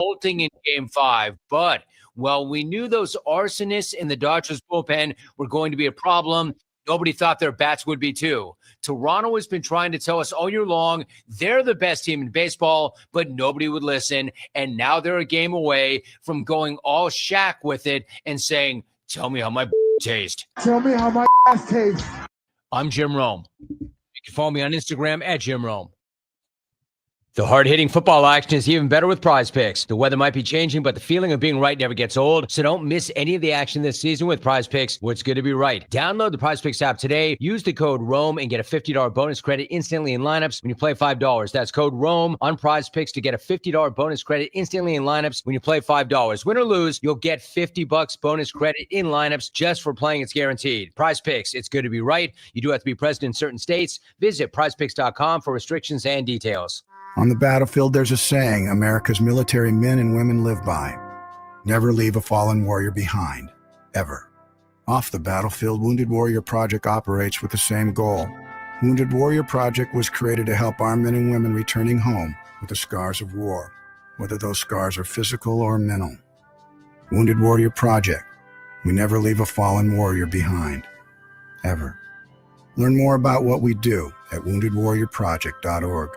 Bolting in game 5, but we knew those arsonists in the Dodgers bullpen were going to be a problem. Nobody thought their bats would be too. Toronto has been trying to tell us all year long they're the best team in baseball, but nobody would listen. And now they're a game away from going all Shaq with it and saying, tell me how my tastes. Tell me how my ass tastes. I'm Jim Rome. You can follow me on Instagram at Jim Rome. The hard-hitting football action is even better with Prize Picks. The weather might be changing, but the feeling of being right never gets old. So don't miss any of the action this season with Prize Picks, where it's good to be right. Download the Prize Picks app today. Use the code ROME and get a $50 bonus credit instantly in lineups when you play $5. That's code ROME on Prize Picks to get a $50 bonus credit instantly in lineups when you play $5. Win or lose, you'll get $50 bonus credit in lineups just for playing. It's guaranteed. Prize Picks, it's good to be right. You do have to be present in certain states. Visit prizepicks.com for restrictions and details. On the battlefield, there's a saying America's military men and women live by. Never leave a fallen warrior behind, ever. Off the battlefield, Wounded Warrior Project operates with the same goal. Wounded Warrior Project was created to help our men and women returning home with the scars of war, whether those scars are physical or mental. Wounded Warrior Project. We never leave a fallen warrior behind, ever. Learn more about what we do at woundedwarriorproject.org.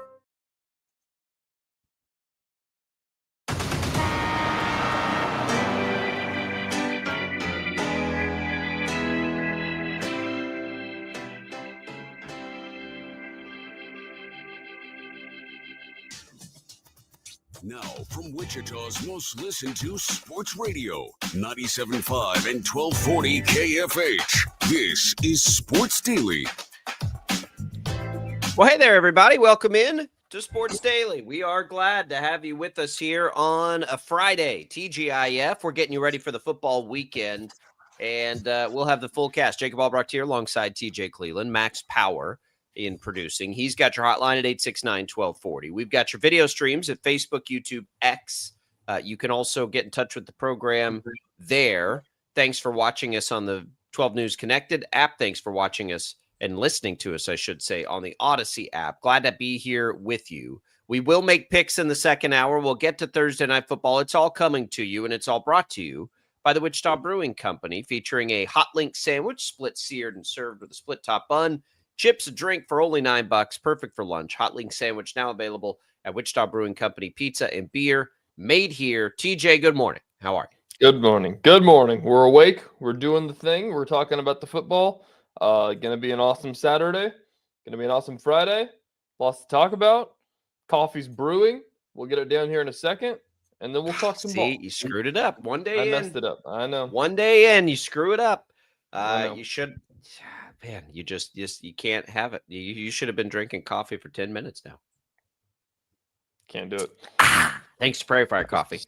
Now, from Wichita's most listened to sports radio, 97.5 and 1240 KFH, this is Sports Daily. Well, hey there, everybody. Welcome in to Sports Daily. We are glad to have you with us here on a Friday. TGIF, we're getting you ready for the football weekend, and we'll have the full cast. Jacob Albrecht here alongside TJ Cleveland, Max Power in producing. He's got your hotline at 869-1240. We've got your video streams at Facebook, YouTube, X. You can also get in touch with the program there. Thanks for watching us on the 12 News Connected app. Thanks for watching us and listening to us, I should say, on the Odyssey app. Glad to be here with you. We will make picks in the second hour. We'll get to Thursday Night Football. It's all coming to you, and it's all brought to you by the Wichita Brewing Company, featuring a hot link sandwich, split seared and served with a split top bun. Chips, a drink for only $9, perfect for lunch. Hot link sandwich now available at Wichita Brewing Company. Pizza and beer made here. TJ, good morning. How are you? Good morning. Good morning. We're awake. We're doing the thing. We're talking about the football. Going to be an awesome Saturday. Going to be an awesome Friday. Lots to talk about. Coffee's brewing. We'll get it down here in a second, and then we'll talk some ball. You screwed it up. One day in. I messed it up. I know. One day in, you screw it up. You should. Man, you can't have it. You should have been drinking coffee for 10 minutes now. Can't do it. Thanks to Prairie Fire Coffee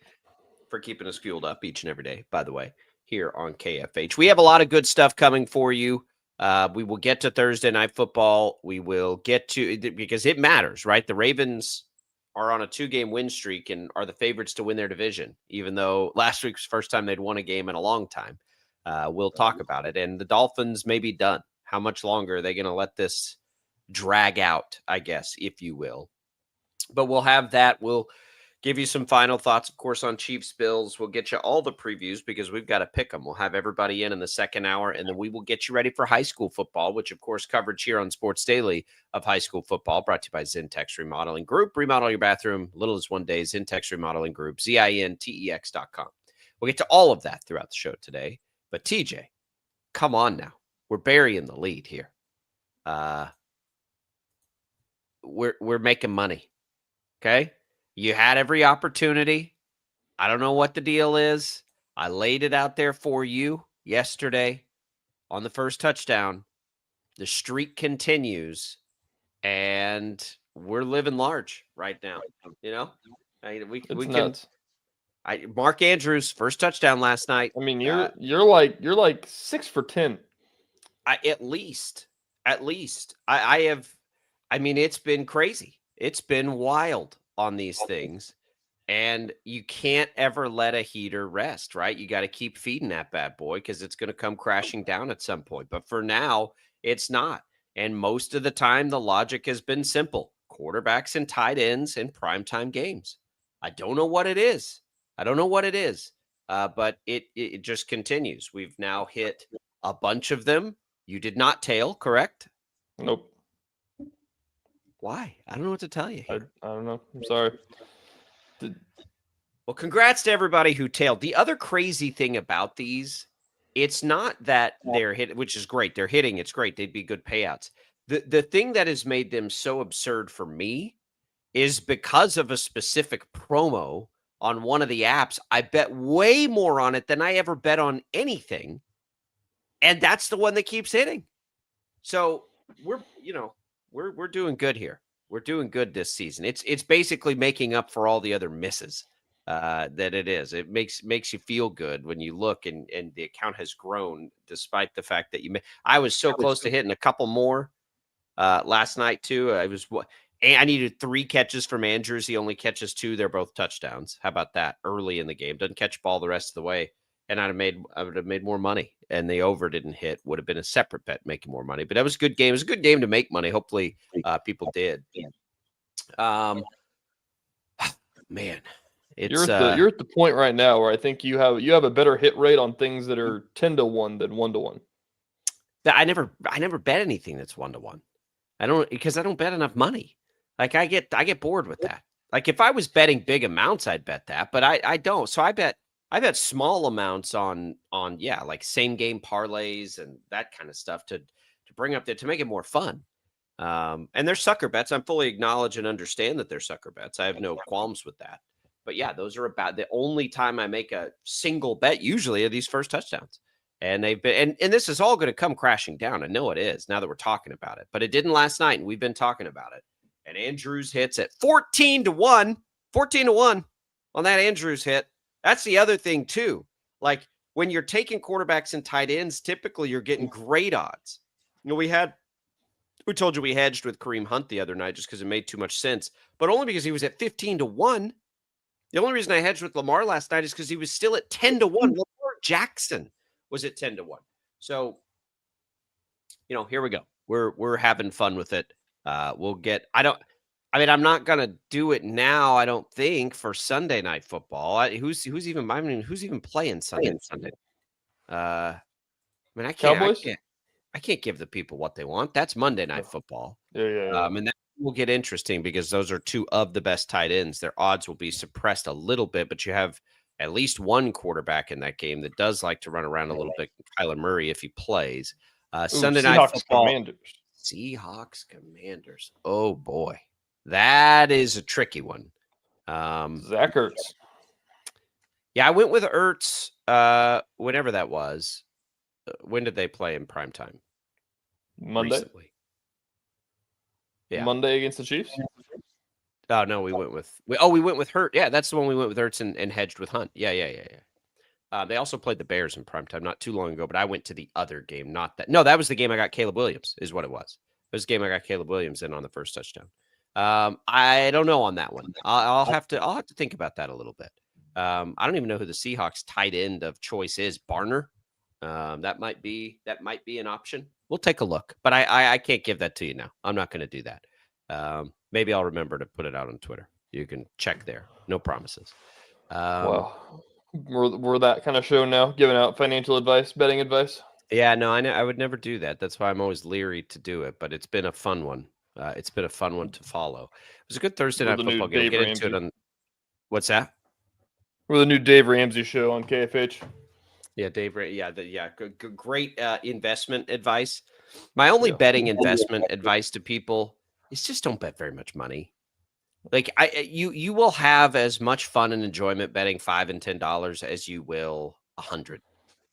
for keeping us fueled up each and every day, by the way, here on KFH. We have a lot of good stuff coming for you. We will get to Thursday Night Football. We will get to, because it matters, right? The Ravens are on a 2-game win streak and are the favorites to win their division, even though last week's first time they'd won a game in a long time. We'll talk about it. And the Dolphins may be done. How much longer are they going to let this drag out, I guess, if you will? But we'll have that. We'll give you some final thoughts, of course, on Chiefs Bills. We'll get you all the previews because we've got to pick them. We'll have everybody in the second hour, and then we will get you ready for high school football, which, of course, coverage here on Sports Daily of high school football, brought to you by Zentex Remodeling Group. Remodel your bathroom, little as one day. Zentex Remodeling Group, ZINTEX.com. We'll get to all of that throughout the show today. But TJ, come on now. We're burying the lead here. We're making money. Okay? You had every opportunity. I don't know what the deal is. I laid it out there for you yesterday on the first touchdown. The streak continues, and we're living large right now. You know? We can. Mark Andrews, first touchdown last night. I mean, you're like 6 for 10. At least. I mean, it's been crazy. It's been wild on these things. And you can't ever let a heater rest, right? You got to keep feeding that bad boy because it's going to come crashing down at some point. But for now, it's not. And most of the time, the logic has been simple. Quarterbacks and tight ends in primetime games. I don't know what it is. I don't know what it is, but it just continues. We've now hit a bunch of them. You did not tail, correct? Nope. Why? I don't know what to tell you I here. don't know. I'm sorry. Well, congrats to everybody who tailed. The other crazy thing about these, it's not that they're hit, which is great. They're hitting. It's great. They'd be good payouts. The thing that has made them so absurd for me is because of a specific promo on one of the apps. I bet way more on it than I ever bet on anything. And that's the one that keeps hitting. So we're doing good here. We're doing good this season. It's basically making up for all the other misses that it is. It makes you feel good when you look and the account has grown despite the fact that I was so close to hitting a couple more last night too. I needed 3 catches from Andrews. He only catches 2. They're both touchdowns. How about that? Early in the game, doesn't catch ball the rest of the way, and I would have made more money. And the over didn't hit. Would have been a separate bet making more money. But that was a good game. It was a good game to make money. Hopefully, people did. Man, it's you're at the point right now where I think you have a better hit rate on things that are 10-1 than 1-1. I never bet anything that's 1-1. Because I don't bet enough money. Like I get bored with that. Like if I was betting big amounts, I'd bet that, but I don't. So I bet small amounts on like same game parlays and that kind of stuff to bring up to make it more fun. And they're sucker bets. I'm fully acknowledge and understand that they're sucker bets. I have no qualms with that. But yeah, those are about the only time I make a single bet usually are these first touchdowns. And they've been, and this is all going to come crashing down. I know it is now that we're talking about it, but it didn't last night, and we've been talking about it. And Andrews hits at 14-1 on that Andrews hit. That's the other thing too. Like when you're taking quarterbacks and tight ends, typically you're getting great odds. We told you we hedged with Kareem Hunt the other night just because it made too much sense, but only because he was at 15-1. The only reason I hedged with Lamar last night is because he was still at 10-1. Lamar Jackson was at 10-1. So, here we go. We're having fun with it. I'm not going to do it now, I don't think, for Sunday Night Football. Who's even playing Sunday? I can't give the people what they want. That's Monday Night Football. Yeah. And that will get interesting because those are 2 of the best tight ends. Their odds will be suppressed a little bit, but you have at least one quarterback in that game that does like to run around a little bit. Kyler Murray, if he plays. Sunday Night Football. Seahawks Commanders. Oh boy, that is a tricky one. Zach Ertz. Yeah, I went with Ertz. Whenever that was. When did they play in primetime? Monday. Recently. Yeah, Monday against the Chiefs. Oh no, we went with Hurt. Yeah, that's the one we went with Ertz and hedged with Hunt. Yeah. They also played the Bears in primetime not too long ago, but I went to the other game, not that. No, that was the game I got Caleb Williams, is what it was. It was the game I got Caleb Williams in on the first touchdown. I don't know on that one. I'll have to think about that a little bit. I don't even know who the Seahawks tight end of choice is. Barner. That might be an option. We'll take a look, but I can't give that to you now. I'm not going to do that. Maybe I'll remember to put it out on Twitter. You can check there. No promises. Well, we're that kind of show now, giving out financial advice, betting advice. Yeah, no, I would never do that. That's why I'm always leery to do it, but it's been a fun one. It's been a fun one to follow. It was a good Thursday night football game. We'll get into it on what's that? We're the new Dave Ramsey show on KFH. Yeah, Dave. Yeah, great investment advice. My only betting investment advice to people is just don't bet very much money. Like you will have as much fun and enjoyment betting $5 and $10 as you will 100.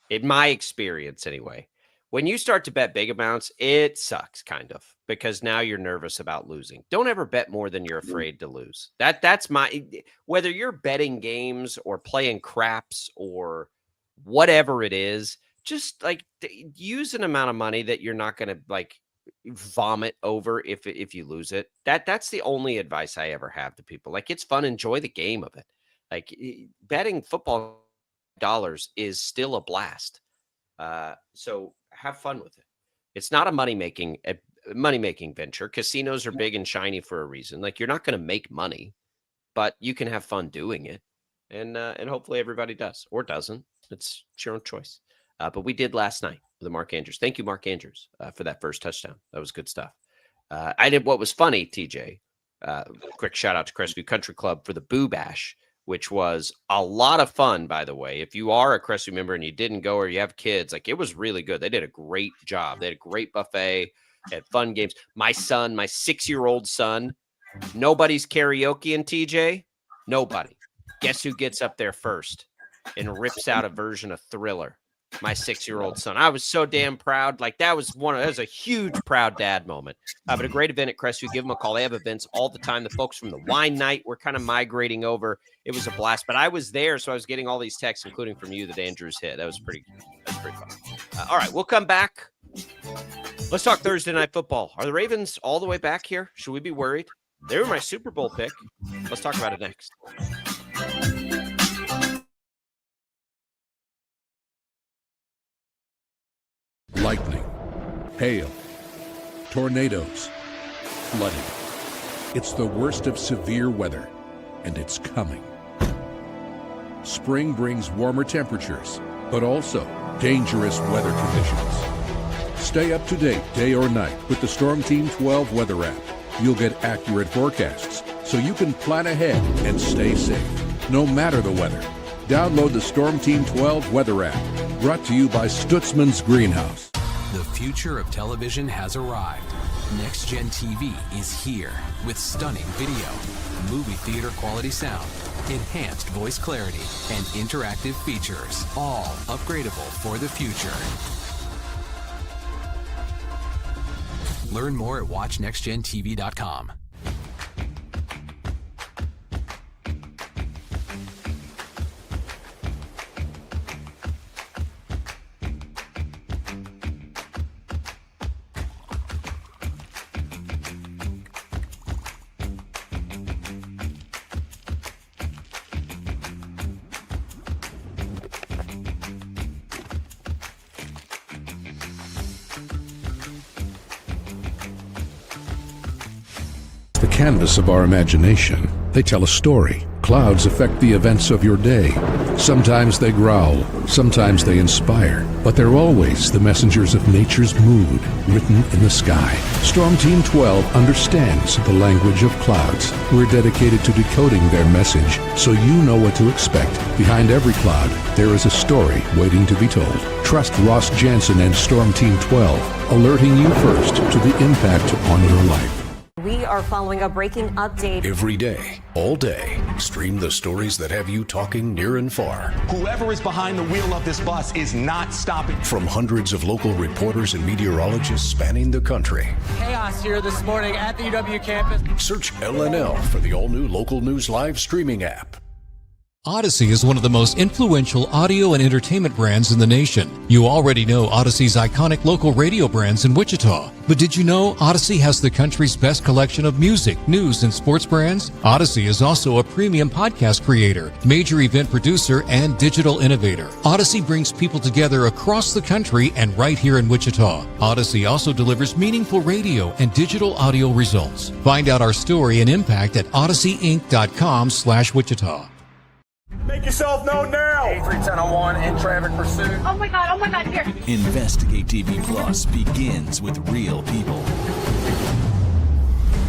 In my experience, anyway. When you start to bet big amounts, it sucks kind of because now you're nervous about losing. Don't ever bet more than you're afraid to lose. That's my whether you're betting games or playing craps or whatever it is, just like use an amount of money that you're not going to like vomit over if you lose it. That's the only advice I ever have to people. Like it's fun, enjoy the game of it. Like betting football dollars is still a blast. So have fun with it. It's not a money-making venture. Casinos are big and shiny for a reason. Like you're not going to make money, but you can have fun doing it. and hopefully everybody does or doesn't. It's your own choice. But we did last night with Mark Andrews. Thank you, Mark Andrews, for that first touchdown. That was good stuff. I did what was funny, TJ. Quick shout out to Crestview Country Club for the Boo Bash, which was a lot of fun, by the way. If you are a Crestview member and you didn't go or you have kids, like, it was really good. They did a great job. They had a great buffet, had fun games. My 6-year-old son, nobody's karaokeing, TJ. Nobody. Guess who gets up there first and rips out a version of Thriller? My 6-year-old son. I was so damn proud. Like, that was a huge proud dad moment. But a great event at Crestview. Give them a call. They have events all the time. The folks from the wine night were kind of migrating over. It was a blast. But I was there, so I was getting all these texts, including from you, that Andrews hit. That was pretty fun. All right, we'll come back. Let's talk Thursday Night Football. Are the Ravens all the way back here? Should we be worried? They were my Super Bowl pick. Let's talk about it next. Lightning, hail, tornadoes, flooding. It's the worst of severe weather, and it's coming. Spring brings warmer temperatures, but also dangerous weather conditions. Stay up to date day or night with the Storm Team 12 weather app. You'll get accurate forecasts, so you can plan ahead and stay safe, no matter the weather. Download the Storm Team 12 weather app, brought to you by Stutzman's Greenhouse. The future of television has arrived. Next Gen TV is here with stunning video, movie theater quality sound, enhanced voice clarity, and interactive features, all upgradable for the future. Learn more at watchnextgentv.com. The canvas of our imagination. They tell a story. Clouds affect the events of your day. Sometimes they growl, sometimes they inspire, but they're always the messengers of nature's mood, written in the sky. Storm Team 12 understands the language of clouds. We're dedicated to decoding their message, so you know what to expect. Behind every cloud, there is a story waiting to be told. Trust Ross Jansen and Storm Team 12, alerting you first to the impact on your life. We are following a breaking update. Every day, all day, stream the stories that have you talking near and far. Whoever is behind the wheel of this bus is not stopping. From hundreds of local reporters and meteorologists spanning the country. Chaos here this morning at the UW campus. Search LNL for the all-new Local News Live streaming app. Odyssey is one of the most influential audio and entertainment brands in the nation. You already know Odyssey's iconic local radio brands in Wichita. But did you know Odyssey has the country's best collection of music, news, and sports brands? Odyssey is also a premium podcast creator, major event producer, and digital innovator. Odyssey brings people together across the country and right here in Wichita. Odyssey also delivers meaningful radio and digital audio results. Find out our story and impact at odysseyinc.com/Wichita. Make yourself known now. 31001 in traffic pursuit. Oh my God, here. Investigate TV Plus begins with real people.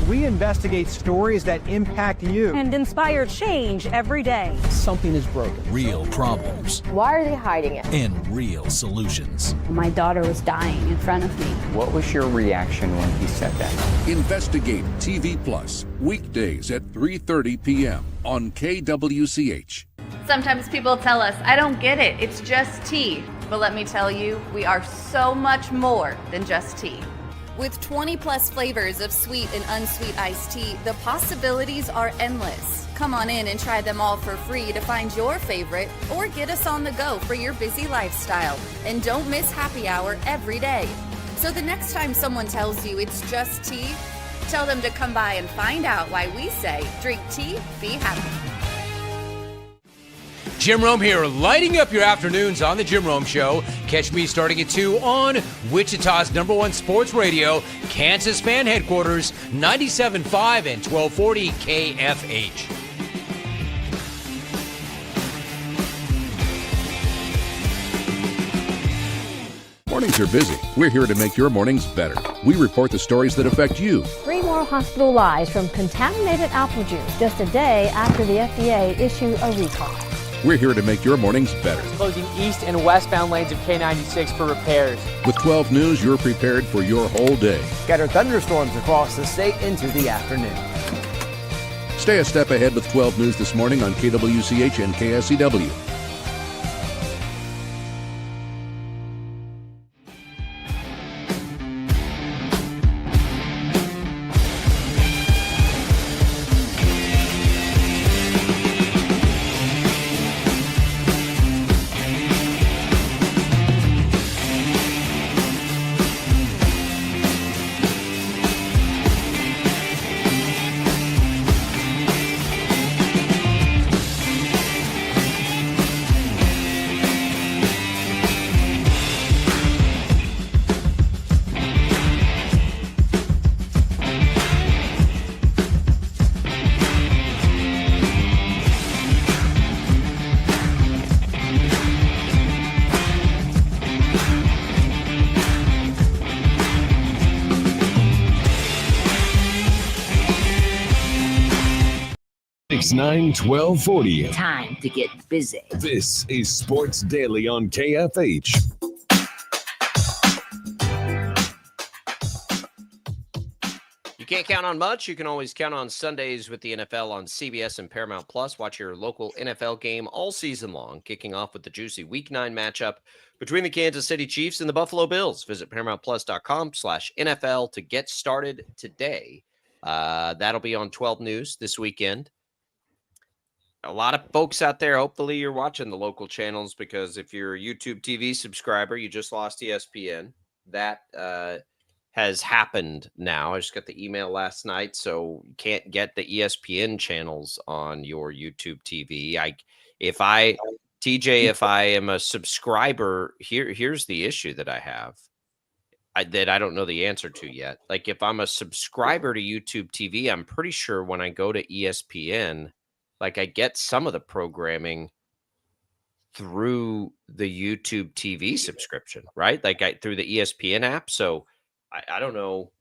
We investigate stories that impact you and inspire change every day. Something is broken. Real problems. Why are they hiding it? And real solutions. My daughter was dying in front of me. What was your reaction when he said that? Investigate TV Plus, weekdays at 3:30 p.m. on KWCH. Sometimes people tell us, I don't get it, it's just tea. But let me tell you, we are so much more than just tea. With 20 plus flavors of sweet and unsweet iced tea, the possibilities are endless. Come on in and try them all for free to find your favorite or get us on the go for your busy lifestyle. And don't miss happy hour every day. So the next time someone tells you it's just tea, tell them to come by and find out why we say, drink tea, be happy. Jim Rome here, lighting up your afternoons on The Jim Rome Show. Catch me starting at 2 on Wichita's #1 sports radio, Kansas Fan Headquarters, 97.5 and 1240 KFH. Mornings are busy. We're here to make your mornings better. We report the stories that affect you. 3 more hospital lies from contaminated apple juice just a day after the FDA issued a recall. We're here to make your mornings better. Closing east and westbound lanes of K96 for repairs. With 12 News, you're prepared for your whole day. Scattered thunderstorms across the state into the afternoon. Stay a step ahead with 12 News this morning on KWCH and KSCW. It's 9/12/40. Time to get busy. This is Sports Daily on KFH. You can't count on much. You can always count on Sundays with the NFL on CBS and Paramount Plus. Watch your local NFL game all season long, kicking off with the juicy Week 9 matchup between the Kansas City Chiefs and the Buffalo Bills. Visit ParamountPlus.com/NFL to get started today. That'll be on 12 News this weekend. A lot of folks out there, hopefully you're watching the local channels, because if you're a YouTube TV subscriber, you just lost ESPN. That has happened now. I just got the email last night, so you can't get the ESPN channels on your YouTube TV. If I am a subscriber, here's the issue that I have that I don't know the answer to yet. Like, if I'm a subscriber to YouTube TV, I'm pretty sure when I go to ESPN, like, I get some of the programming through the YouTube TV subscription, right? Like, through the ESPN app. So I don't know.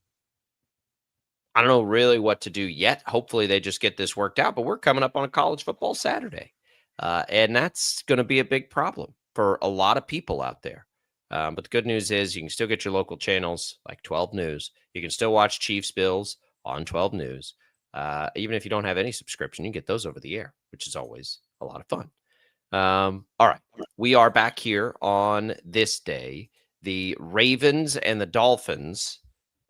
I don't know really what to do yet. Hopefully they just get this worked out, but we're coming up on a college football Saturday. And that's going to be a big problem for a lot of people out there. But the good news is you can still get your local channels like 12 News. You can still watch Chiefs Bills on 12 News. Even if you don't have any subscription, you can get those over the air, which is always a lot of fun. All right. We are back here on this day. The Ravens and the Dolphins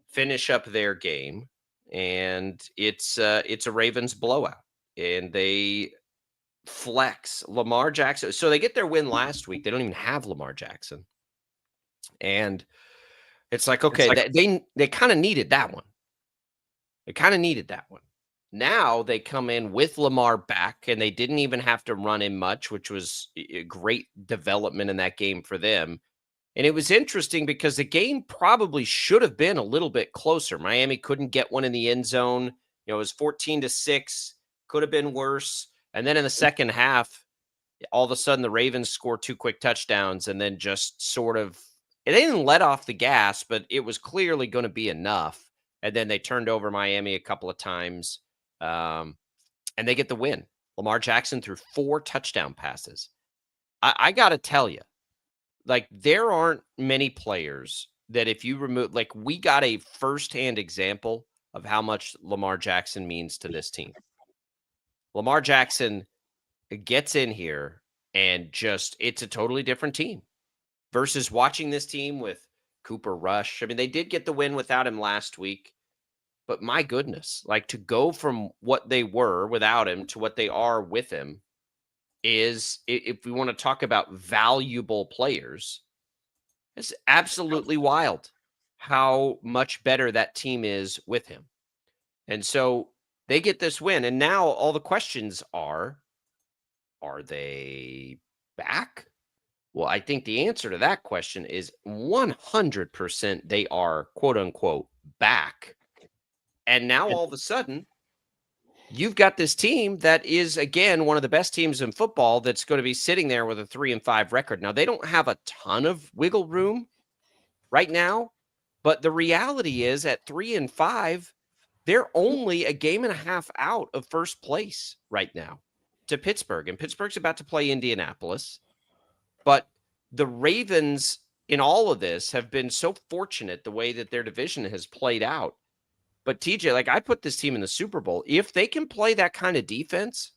finish up their game, and it's a Ravens blowout, and they flex Lamar Jackson. So they get their win last week. They don't even have Lamar Jackson. And it's like, okay, they kind of needed that one. They kind of needed that one. Now they come in with Lamar back, and they didn't even have to run him much, which was a great development in that game for them. And it was interesting because the game probably should have been a little bit closer. Miami couldn't get one in the end zone. It was 14-6, could have been worse. And then in the second half, all of a sudden the Ravens scored 2 quick touchdowns, and then just sort of, they didn't let off the gas, but it was clearly going to be enough. And then they turned over Miami a couple of times, and they get the win. Lamar Jackson threw 4 touchdown passes. I got to tell you, like, there aren't many players that if you remove, like, we got a firsthand example of how much Lamar Jackson means to this team. Lamar Jackson gets in here and just, it's a totally different team versus watching this team with Cooper Rush. I mean, they did get the win without him last week, but my goodness, like, to go from what they were without him to what they are with him is, if we want to talk about valuable players, it's absolutely wild how much better that team is with him. And so they get this win, and now all the questions are they back? Well, I think the answer to that question is 100% they are, quote unquote, back. And now all of a sudden, you've got this team that is, again, one of the best teams in football that's going to be sitting there with a 3-5 record. Now, they don't have a ton of wiggle room, right now. But the reality is at 3-5, they're only a game and a half out of first place right now to Pittsburgh. And Pittsburgh's about to play Indianapolis. But the Ravens in all of this have been so fortunate the way that their division has played out. But TJ, like I put this team in the Super Bowl. If they can play that kind of defense,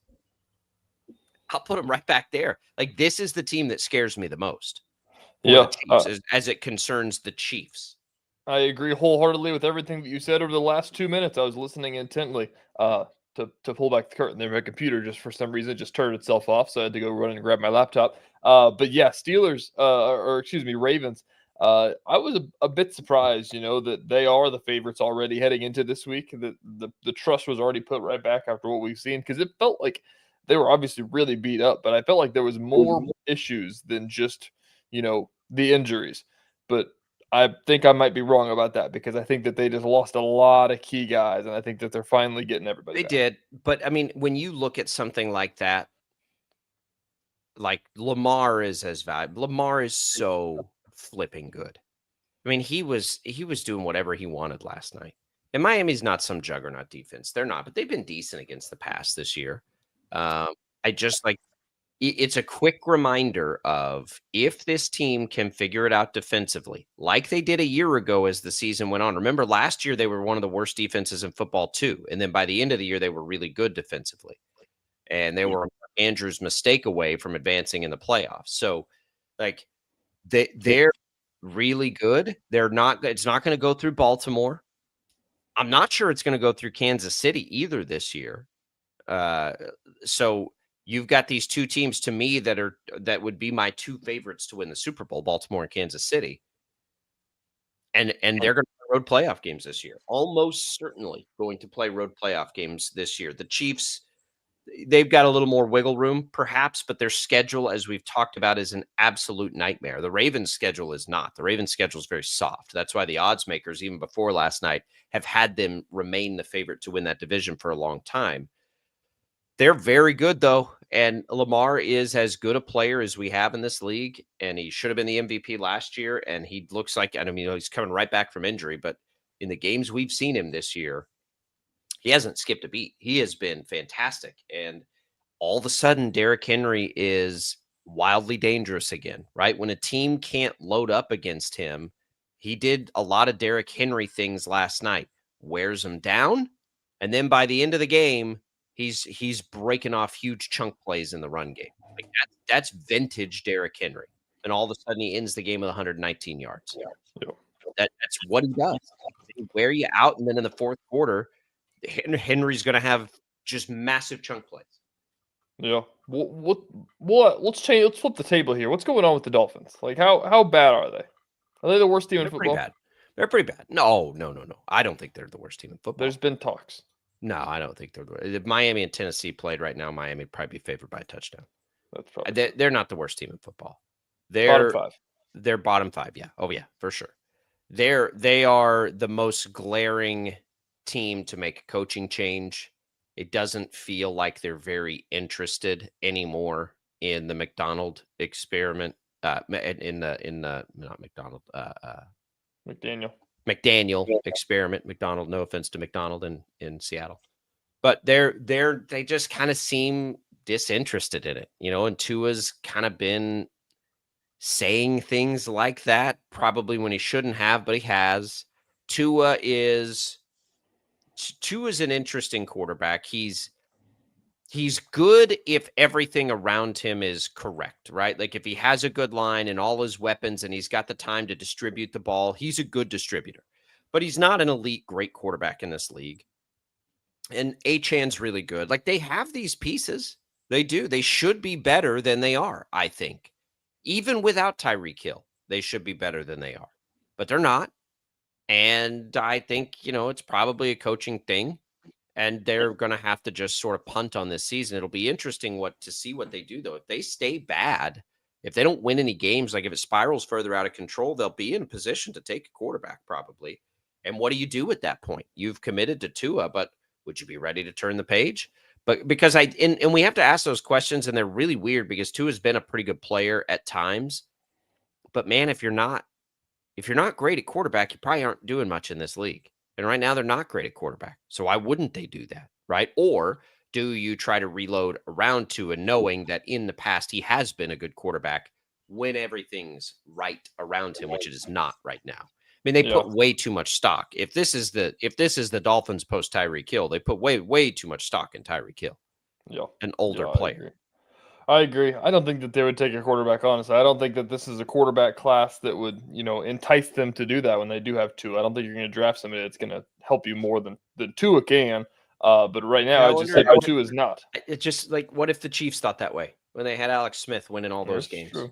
I'll put them right back there. Like this is the team that scares me the most. Yeah, as it concerns the Chiefs. I agree wholeheartedly with everything that you said over the last 2 minutes. I was listening intently to pull back the curtain there. My computer just for some reason just turned itself off, so I had to go run and grab my laptop. But yeah, Steelers, Ravens. I was a bit surprised, that they are the favorites already heading into this week. The trust was already put right back after what we've seen because it felt like they were obviously really beat up, but I felt like there was more issues than just the injuries. But I think I might be wrong about that because I think that they just lost a lot of key guys, and I think that they're finally getting everybody back. They did. But, I mean, when you look at something like that, like Lamar is as valuable. Lamar is so flipping good. I mean, he was doing whatever he wanted last night. And Miami's not some juggernaut defense. They're not, but they've been decent against the pass this year. It's a quick reminder of if this team can figure it out defensively, like they did a year ago as the season went on. Remember, last year they were one of the worst defenses in football too. And then by the end of the year, they were really good defensively. And they were Andrew's mistake away from advancing in the playoffs. So, like, they're really good. It's not going to go through Baltimore. I'm not sure it's going to go through Kansas City either this year. So you've got these two teams to me that would be my two favorites to win the Super Bowl, Baltimore and Kansas City. And they're going to play road playoff games this year. Almost certainly going to play road playoff games this year. The Chiefs, they've got a little more wiggle room perhaps, but their schedule, as we've talked about, is an absolute nightmare. The Ravens' schedule is not. The Ravens' schedule is very soft. That's why the odds makers, even before last night, have had them remain the favorite to win that division for a long time. They're very good, though, and Lamar is as good a player as we have in this league, and he should have been the MVP last year, and he looks like, he's coming right back from injury, but in the games we've seen him this year, he hasn't skipped a beat. He has been fantastic, and all of a sudden, Derrick Henry is wildly dangerous again, right? When a team can't load up against him, he did a lot of Derrick Henry things last night, wears them down, and then by the end of the game, he's breaking off huge chunk plays in the run game. Like that's vintage Derrick Henry. And all of a sudden he ends the game with 119 yards. Yeah. That's what he does. They wear you out, and then in the fourth quarter, Henry's going to have just massive chunk plays. Yeah. Let's change. Let's flip the table here. What's going on with the Dolphins? Like how bad are they? Are they the worst team in football? They're pretty bad. No. I don't think they're the worst team in football. There's been talks. No, I don't think they're the worst. If Miami and Tennessee played right now, Miami would probably be favored by a touchdown. That's probably they're not the worst team in football. Bottom five. They're bottom five. Yeah. Oh yeah, for sure. They are the most glaring team to make a coaching change. It doesn't feel like they're very interested anymore in the McDonald experiment. Not McDonald. McDaniel experiment. McDonald. No offense to McDonald in Seattle, but they just kind of seem disinterested in it, And Tua's kind of been saying things like that, probably when he shouldn't have, but he has. Tua is an interesting quarterback. He's good if everything around him is correct, right? Like if he has a good line and all his weapons and he's got the time to distribute the ball, he's a good distributor. But he's not an elite great quarterback in this league. And Achan's really good. Like they have these pieces. They do. They should be better than they are, I think. Even without Tyreek Hill, they should be better than they are. But they're not. And I think, it's probably a coaching thing. And they're going to have to just sort of punt on this season. It'll be interesting to see what they do, though. If they stay bad, if they don't win any games, like if it spirals further out of control, they'll be in a position to take a quarterback probably. And what do you do at that point? You've committed to Tua, but would you be ready to turn the page? But because and we have to ask those questions, and they're really weird because Tua's been a pretty good player at times. But man, if you're not if you're not great at quarterback, you probably aren't doing much in this league. And right now they're not great at quarterback. So why wouldn't they do that, right? Or do you try to reload around Tua knowing that in the past he has been a good quarterback when everything's right around him, which it is not right now. I mean, they put way too much stock. If this is the Dolphins post Tyreek Hill, they put way too much stock in Tyreek Hill. Yeah. An older player. I agree. I don't think that they would take a quarterback, honestly. I don't think that this is a quarterback class that would, entice them to do that when they do have Tua. I don't think you're going to draft somebody that's going to help you more than Tua can. But right now, I just think Tua is not. It's just like, what if the Chiefs thought that way when they had Alex Smith winning all those games? True.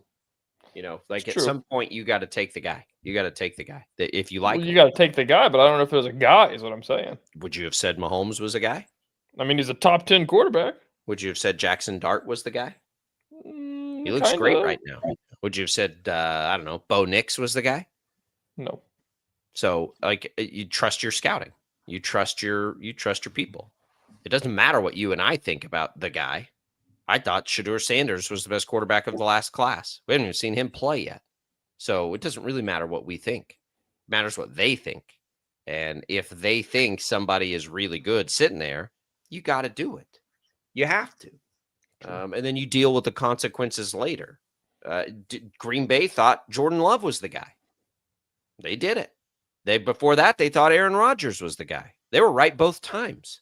At some point, you got to take the guy. You got to take the guy. If you like, you got to take the guy. But I don't know if there's a guy. Is what I'm saying. Would you have said Mahomes was a guy? I mean, he's a top 10 quarterback. Would you have said Jackson Dart was the guy? He looks great right now. Would you have said, I don't know, Bo Nix was the guy? No. So, you trust your scouting. You trust your people. It doesn't matter what you and I think about the guy. I thought Shedeur Sanders was the best quarterback of the last class. We haven't even seen him play yet. So it doesn't really matter what we think. It matters what they think. And if they think somebody is really good sitting there, you got to do it. You have to. And then you deal with the consequences later. Green Bay thought Jordan Love was the guy. They did it. Before that, they thought Aaron Rodgers was the guy. They were right both times.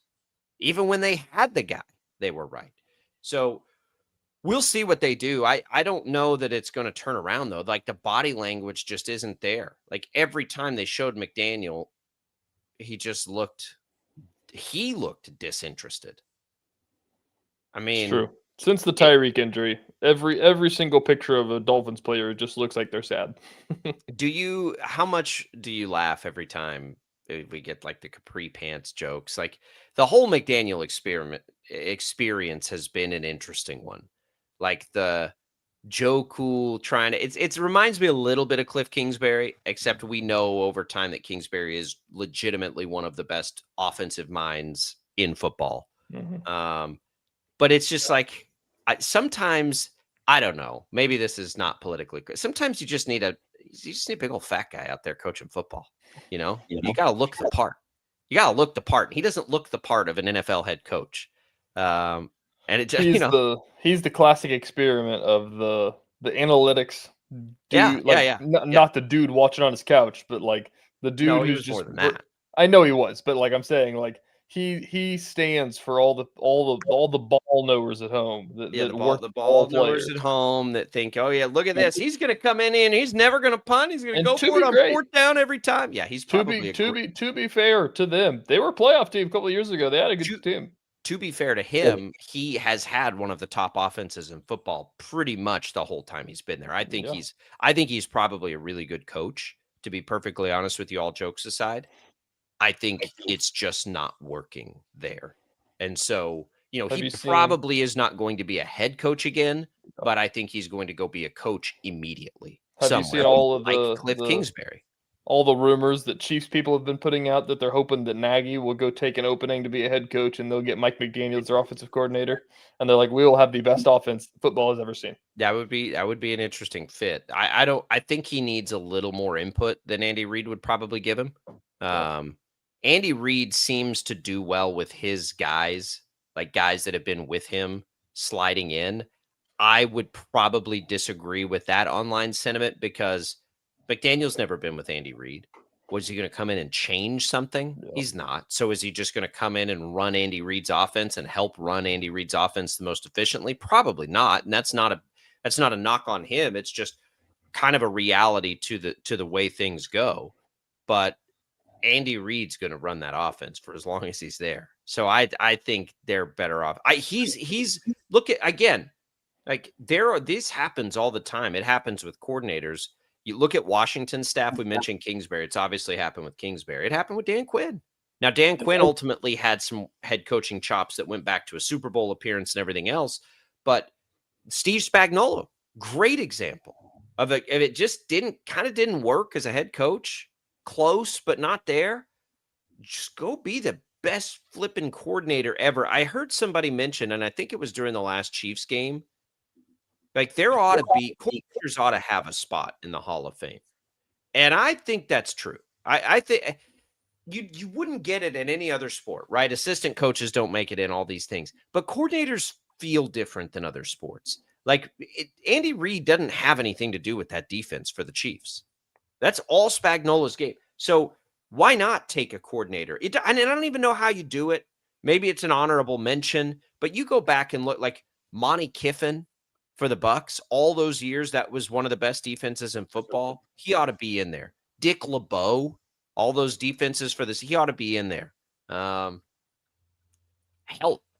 Even when they had the guy, they were right. So we'll see what they do. I don't know that it's going to turn around, though. Like, the body language just isn't there. Like, every time they showed McDaniel, he looked disinterested. I mean, it's true. Since the Tyreek injury, every single picture of a Dolphins player just looks like they're sad. How much do you laugh every time we get like the capri pants jokes? Like, the whole McDaniel experience has been an interesting one. Like, the Joe Cool trying to, it reminds me a little bit of Cliff Kingsbury, except we know over time that Kingsbury is legitimately one of the best offensive minds in football. Mm-hmm. But it's just like, sometimes, I don't know, maybe this is not politically good. Sometimes you just need a big old fat guy out there coaching football. You got to look the part. You got to look the part. He doesn't look the part of an NFL head coach. And it, he's the classic experiment of the analytics dude. Not the dude watching on his couch, but like the dude who's just more than that. I know he was, but like I'm saying, like he stands for all the ball knowers at home. The ball knowers at home that think, oh yeah, look at this. He's going to come in and he's never going to punt. He's going to go for it on fourth down every time. Yeah, he's probably to be fair to them. They were a playoff team a couple of years ago. They had a good team. To be fair to him, he has had one of the top offenses in football pretty much the whole time he's been there. I think he's probably a really good coach, to be perfectly honest with you, all jokes aside. I think it's just not working there. And so, he probably is not going to be a head coach again, but I think he's going to go be a coach immediately. Have you seen all of the Cliff Kingsbury? All the rumors that Chiefs people have been putting out that they're hoping that Nagy will go take an opening to be a head coach and they'll get Mike McDaniel as their offensive coordinator. And they're like, we will have the best offense football has ever seen. That would be an interesting fit. I think he needs a little more input than Andy Reid would probably give him. Andy Reid seems to do well with his guys, like guys that have been with him sliding in. I would probably disagree with that online sentiment because McDaniel's never been with Andy Reid. Was he going to come in and change something? Yeah. He's not. So is he just going to come in and run Andy Reid's offense and help run Andy Reid's offense the most efficiently? Probably not. And that's not a knock on him. It's just kind of a reality to the way things go. But Andy Reid's going to run that offense for as long as he's there. So I think they're better off. He's look at again, like this happens all the time. It happens with coordinators. You look at Washington staff. We mentioned Kingsbury. It's obviously happened with Kingsbury. It happened with Dan Quinn. Now, Dan Quinn ultimately had some head coaching chops that went back to a Super Bowl appearance and everything else. But Steve Spagnuolo, great example of it just didn't work as a head coach. Close, but not there. Just go be the best flipping coordinator ever. I heard somebody mention, and I think it was during the last Chiefs game, like coordinators ought to have a spot in the Hall of Fame. And I think that's true. I think you wouldn't get it in any other sport, right? Assistant coaches don't make it in all these things, but coordinators feel different than other sports. Like Andy Reid doesn't have anything to do with that defense for the Chiefs. That's all Spagnuolo's game. So why not take a coordinator? And I don't even know how you do it. Maybe it's an honorable mention, but you go back and look like Monty Kiffin for the Bucs. All those years, that was one of the best defenses in football. He ought to be in there. Dick LeBeau, all those defenses for this, he ought to be in there. Hell,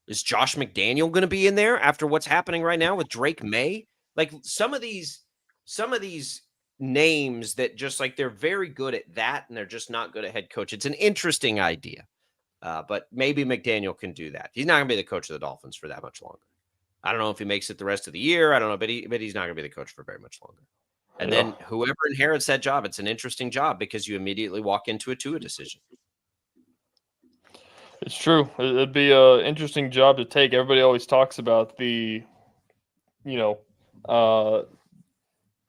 is Josh McDaniel going to be in there after what's happening right now with Drake May? Like some of these names that just like they're very good at that and they're just not good at head coach. It's an interesting idea, but maybe McDaniel can do that. He's not going to be the coach of the Dolphins for that much longer. I don't know if he makes it the rest of the year. I don't know, but he's not going to be the coach for very much longer. And then whoever inherits that job, it's an interesting job because you immediately walk into a Tua decision. It's true. It'd be an interesting job to take. Everybody always talks about the,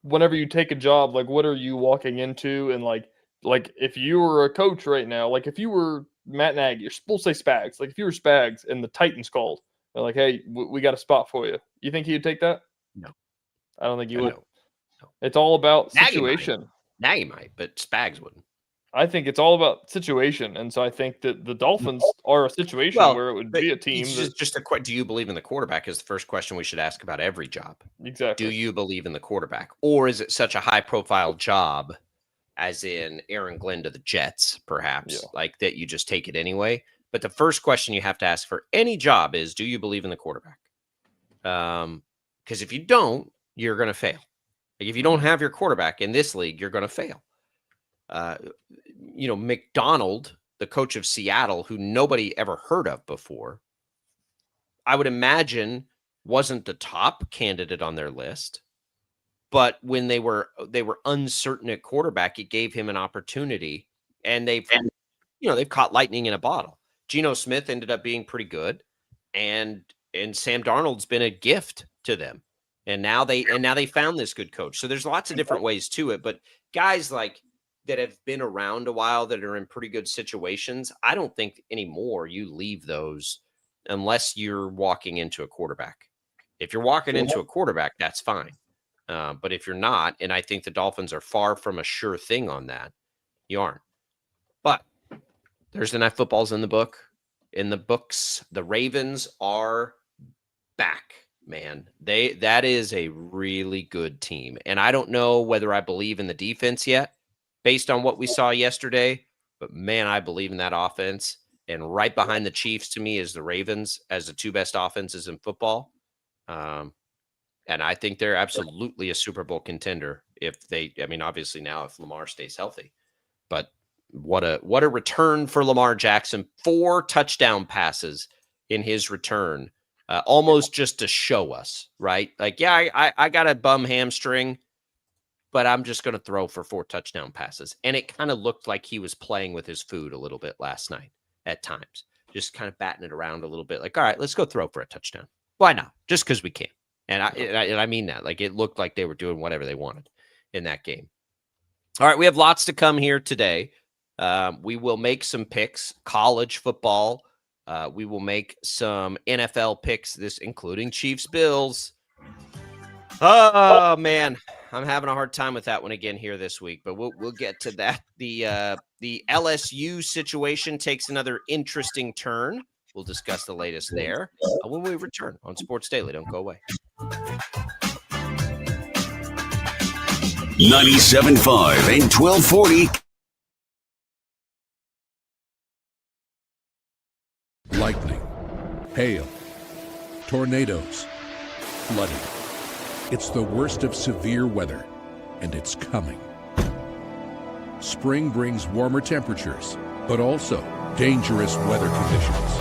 whenever you take a job, like what are you walking into? And like if you were a coach right now, like if you were Matt Nagy, we'll say Spags, like if you were Spags and the Titans called, they're like, hey, we got a spot for you. You think he'd take that? No. I don't think he would. No. It's all about situation. Nagy might, but Spags wouldn't. I think it's all about situation. And so I think that the Dolphins are a situation where it would be a team. Just a do you believe in the quarterback is the first question we should ask about every job. Exactly. Do you believe in the quarterback? Or is it such a high-profile job, as in Aaron Glenn to the Jets, perhaps, like that you just take it anyway? But the first question you have to ask for any job is, do you believe in the quarterback? Because if you don't, you're going to fail. Like if you don't have your quarterback in this league, you're going to fail. McDonald, the coach of Seattle, who nobody ever heard of before, I would imagine wasn't the top candidate on their list. But when they were uncertain at quarterback, it gave him an opportunity, and they've caught lightning in a bottle. Geno Smith ended up being pretty good, and Sam Darnold's been a gift to them. And now they found this good coach. So there's lots of different ways to it, but guys like that have been around a while that are in pretty good situations, I don't think anymore you leave those unless you're walking into a quarterback. If you're walking into a quarterback, that's fine. But if you're not, and I think the Dolphins are far from a sure thing on that, you aren't. But Thursday Night Football's in the books. The Ravens are back. Man, that is a really good team. And I don't know whether I believe in the defense yet based on what we saw yesterday, but man, I believe in that offense. And right behind the Chiefs to me is the Ravens as the two best offenses in football. And I think they're absolutely a Super Bowl contender obviously now if Lamar stays healthy. But what a return for Lamar Jackson. 4 touchdown passes in his return. Almost just to show us, right? Like, I got a bum hamstring, but I'm just going to throw for 4 touchdown passes. And it kind of looked like he was playing with his food a little bit last night at times, just kind of batting it around a little bit. Like, all right, let's go throw for a touchdown. Why not? Just because we can. And I mean that. Like, it looked like they were doing whatever they wanted in that game. All right, we have lots to come here today. We will make some picks, college football. We will make some NFL picks, including Chiefs Bills. Oh man, I'm having a hard time with that one again here this week, but we'll get to that. The LSU situation takes another interesting turn. We'll discuss the latest there when we return on Sports Daily. Don't go away. 97.5 and 1240. Lightning, hail, tornadoes, flooding. It's the worst of severe weather, and it's coming. Spring brings warmer temperatures, but also dangerous weather conditions.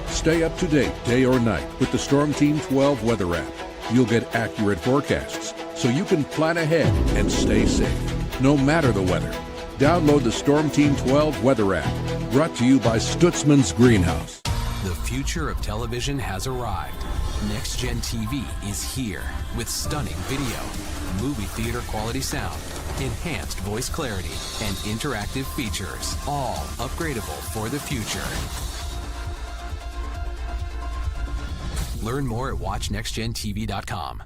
Stay up to date day or night with the Storm Team 12 weather app. You'll get accurate forecasts, so you can plan ahead and stay safe, no matter the weather. Download the Storm Team 12 weather app, brought to you by Stutzman's Greenhouse. The future of television has arrived. Next Gen TV is here with stunning video, movie theater quality sound, enhanced voice clarity, and interactive features. All upgradable for the future. Learn more at watchnextgentv.com.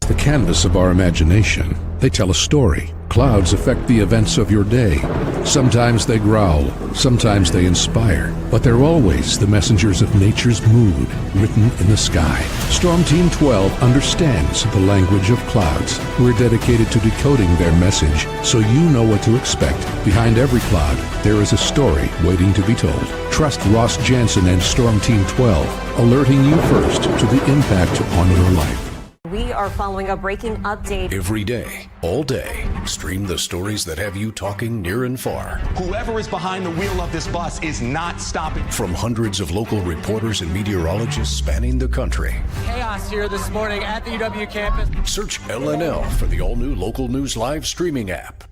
The canvas of our imagination. They tell a story. Clouds affect the events of your day. Sometimes they growl, sometimes they inspire, but they're always the messengers of nature's mood written in the sky. Storm Team 12 understands the language of clouds. We're dedicated to decoding their message so you know what to expect. Behind every cloud, there is a story waiting to be told. Trust Ross Jansen and Storm Team 12, alerting you first to the impact on your life. We are following a breaking update. Every day, all day, stream the stories that have you talking near and far. Whoever is behind the wheel of this bus is not stopping. From hundreds of local reporters and meteorologists spanning the country. Chaos here this morning at the UW campus. Search LNL for the all-new Local News Live streaming app.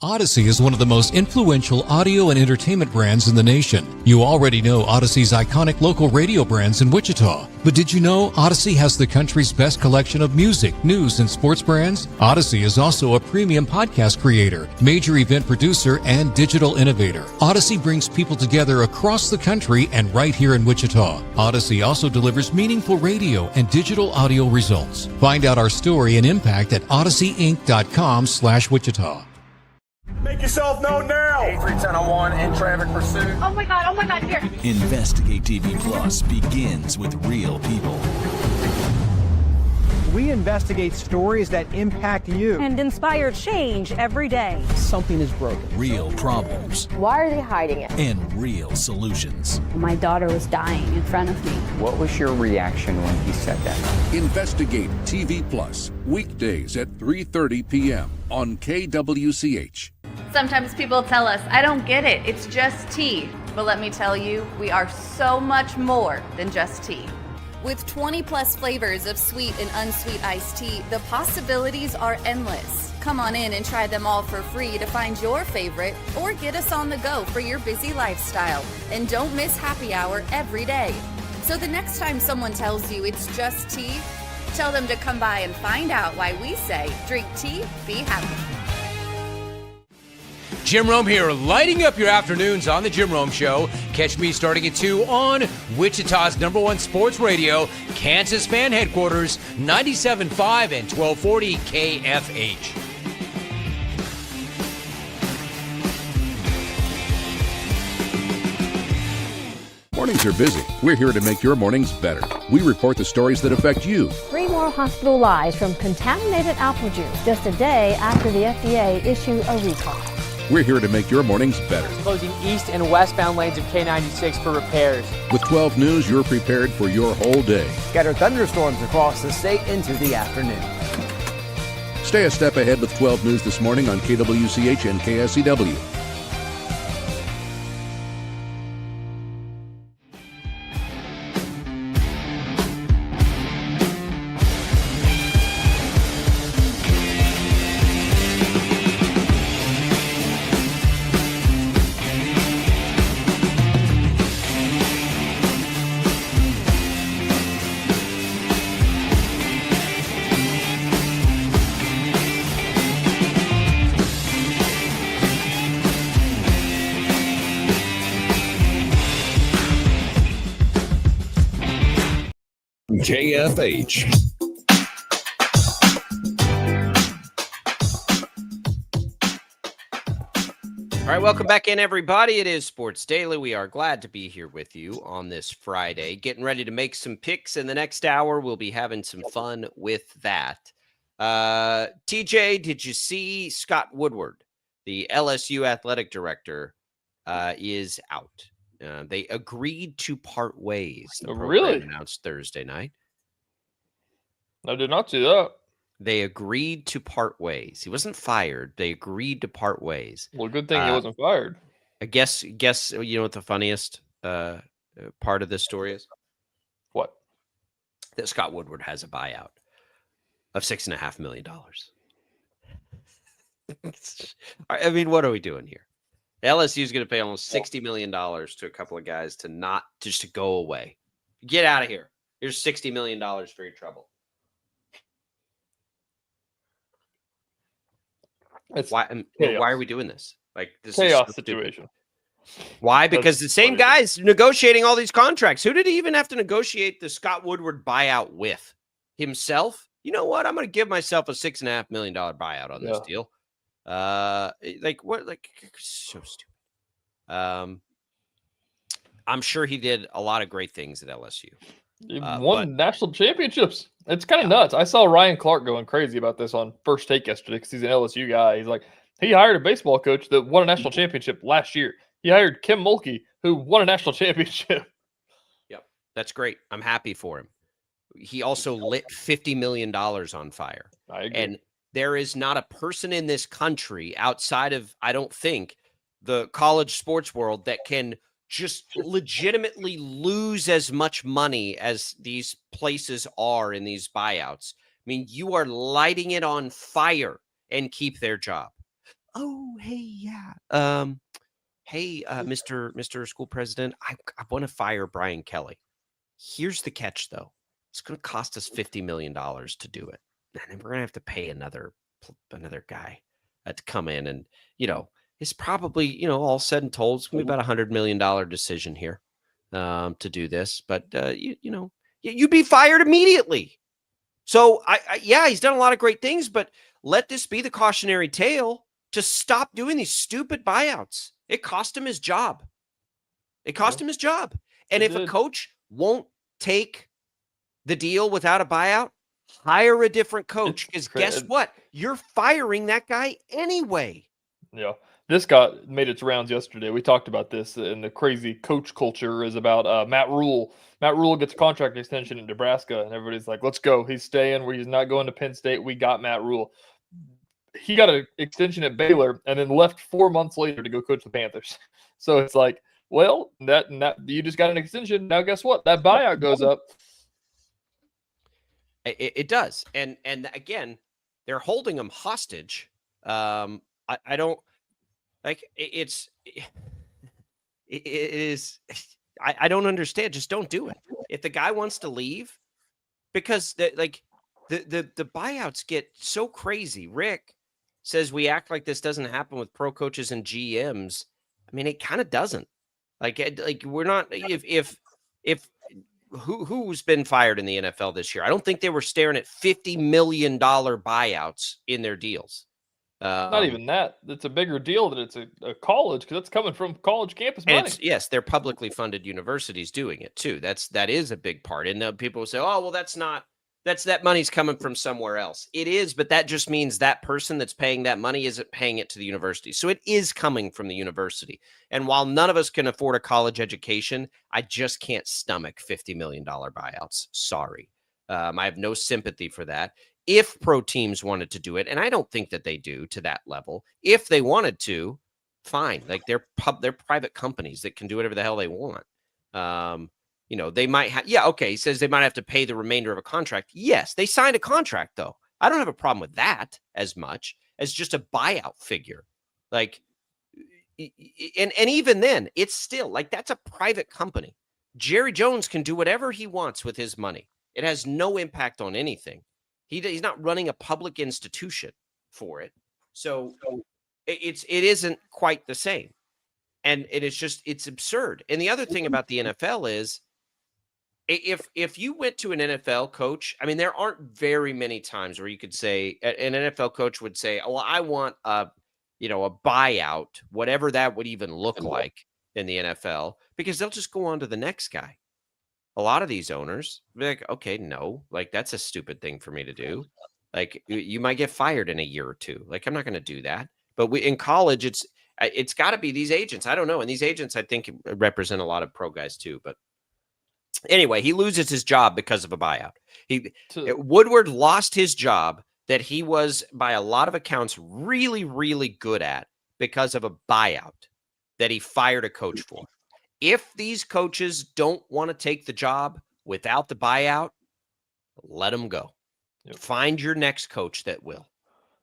Odyssey is one of the most influential audio and entertainment brands in the nation. You already know Odyssey's iconic local radio brands in Wichita. But did you know Odyssey has the country's best collection of music, news, and sports brands? Odyssey is also a premium podcast creator, major event producer, and digital innovator. Odyssey brings people together across the country and right here in Wichita. Odyssey also delivers meaningful radio and digital audio results. Find out our story and impact at odysseyinc.com/Wichita. Make yourself known now. 831001 in traffic pursuit. Oh my God, here. Investigate TV Plus begins with real people. We investigate stories that impact you. And inspire change every day. Something is broken. Real problems. Why are they hiding it? And real solutions. My daughter was dying in front of me. What was your reaction when he said that? Investigate TV Plus, weekdays at 3:30 p.m. on KWCH. Sometimes people tell us, I don't get it, it's just tea. But let me tell you, we are so much more than just tea. With 20 plus flavors of sweet and unsweet iced tea, the possibilities are endless. Come on in and try them all for free to find your favorite or get us on the go for your busy lifestyle. And don't miss happy hour every day. So the next time someone tells you it's just tea, tell them to come by and find out why we say, drink tea, be happy. Jim Rome here, lighting up your afternoons on The Jim Rome Show. Catch me starting at 2 on Wichita's #1 sports radio, Kansas Fan Headquarters, 97.5 and 1240 KFH. Mornings are busy. We're here to make your mornings better. We report the stories that affect you. 3 more hospital lies from contaminated apple juice just a day after the FDA issued a recall. We're here to make your mornings better. Closing east and westbound lanes of K96 for repairs. With 12 News, you're prepared for your whole day. Scattered thunderstorms across the state into the afternoon. Stay a step ahead with 12 News this morning on KWCH and KSCW. KFH. All right, welcome back in, everybody. It is Sports Daily. We are glad to be here with you on this Friday. Getting ready to make some picks in the next hour. We'll be having some fun with that. TJ, did you see Scott Woodward, the LSU athletic director, is out? They agreed to part ways. The program Really? announced Thursday night. I did not see that. They agreed to part ways. He wasn't fired. They agreed to part ways. Well, good thing he wasn't fired. I guess you know what the funniest part of this story is? What? That Scott Woodward has a buyout of $6.5 million. I mean, what are we doing here? LSU is going to pay almost $60 million to a couple of guys to go away. Get out of here. Here's $60 million for your trouble. Why are we doing this? Like, this chaos is situation. Why? Because the same guys negotiating all these contracts. Who did he even have to negotiate the Scott Woodward buyout with? Himself? You know what? I'm going to give myself a $6.5 million buyout on this deal. Like what? Like, so stupid. I'm sure he did a lot of great things at LSU. He won national championships. It's kind of nuts. I saw Ryan Clark going crazy about this on First Take yesterday because he's an LSU guy. He's like, he hired a baseball coach that won a national championship last year. He hired Kim Mulkey, who won a national championship. Yep, that's great. I'm happy for him. He also lit $50 million on fire. I agree. And there is not a person in this country outside of, I don't think, the college sports world that can just legitimately lose as much money as these places are in these buyouts. I mean, you are lighting it on fire and keep their job. Oh, hey, yeah. Hey, Mr. School President, I want to fire Brian Kelly. Here's the catch, though. It's going to cost us $50 million to do it. And then we're going to have to pay another guy to come in and, it's probably, all said and told, it's going to be about $100 million decision here to do this. But, you'd be fired immediately. So, he's done a lot of great things, but let this be the cautionary tale to stop doing these stupid buyouts. It cost him his job. And if a coach won't take the deal without a buyout, hire a different coach. Because guess what? You're firing that guy anyway. Yeah. This made its rounds yesterday. We talked about this, and the crazy coach culture is about Matt Rule. Matt Rule gets a contract extension in Nebraska, and everybody's like, let's go. He's staying where he's not going to Penn State. We got Matt Rule. He got an extension at Baylor and then left 4 months later to go coach the Panthers. So it's like, well, that you just got an extension. Now guess what? That buyout goes up. It does. And again, they're holding him hostage. I don't like it is. I don't understand. Just don't do it. If the guy wants to leave, because the buyouts get so crazy. Rick says we act like this doesn't happen with pro coaches and GMs. I mean, it kind of doesn't. Like we're not. If who's been fired in the NFL this year? I don't think they were staring at $50 million buyouts in their deals. Not even that. It's a bigger deal that it's a college because it's coming from college campus money. Yes, they're publicly funded universities doing it too. That is a big part. And people will say, "Oh, well, that money's coming from somewhere else." It is, but that just means that person that's paying that money isn't paying it to the university. So it is coming from the university. And while none of us can afford a college education, I just can't stomach $50 million buyouts. Sorry. I have no sympathy for that. If pro teams wanted to do it, and I don't think that they do to that level, if they wanted to, fine. Like they're private companies that can do whatever the hell they want. They might have, he says they might have to pay the remainder of a contract. Yes, they signed a contract though. I don't have a problem with that as much as just a buyout figure. Like, and even then, it's still like that's a private company. Jerry Jones can do whatever he wants with his money. It has no impact on anything. He's not running a public institution for it. So it isn't quite the same. And it's absurd. And the other thing about the NFL is if you went to an NFL coach, I mean, there aren't very many times where you could say an NFL coach would say, "Oh, well, I want a buyout, whatever that would even look like in the NFL," because they'll just go on to the next guy. A lot of these owners be like, okay, no, like that's a stupid thing for me to do. Like you might get fired in a year or two. Like I'm not going to do that. But in college, it's got to be these agents. I don't know. And these agents, I think, represent a lot of pro guys too. But anyway, he loses his job because of a buyout. Woodward lost his job that he was, by a lot of accounts, really, really good at because of a buyout that he fired a coach for. If these coaches don't want to take the job without the buyout, let them go. Yep. Find your next coach that will.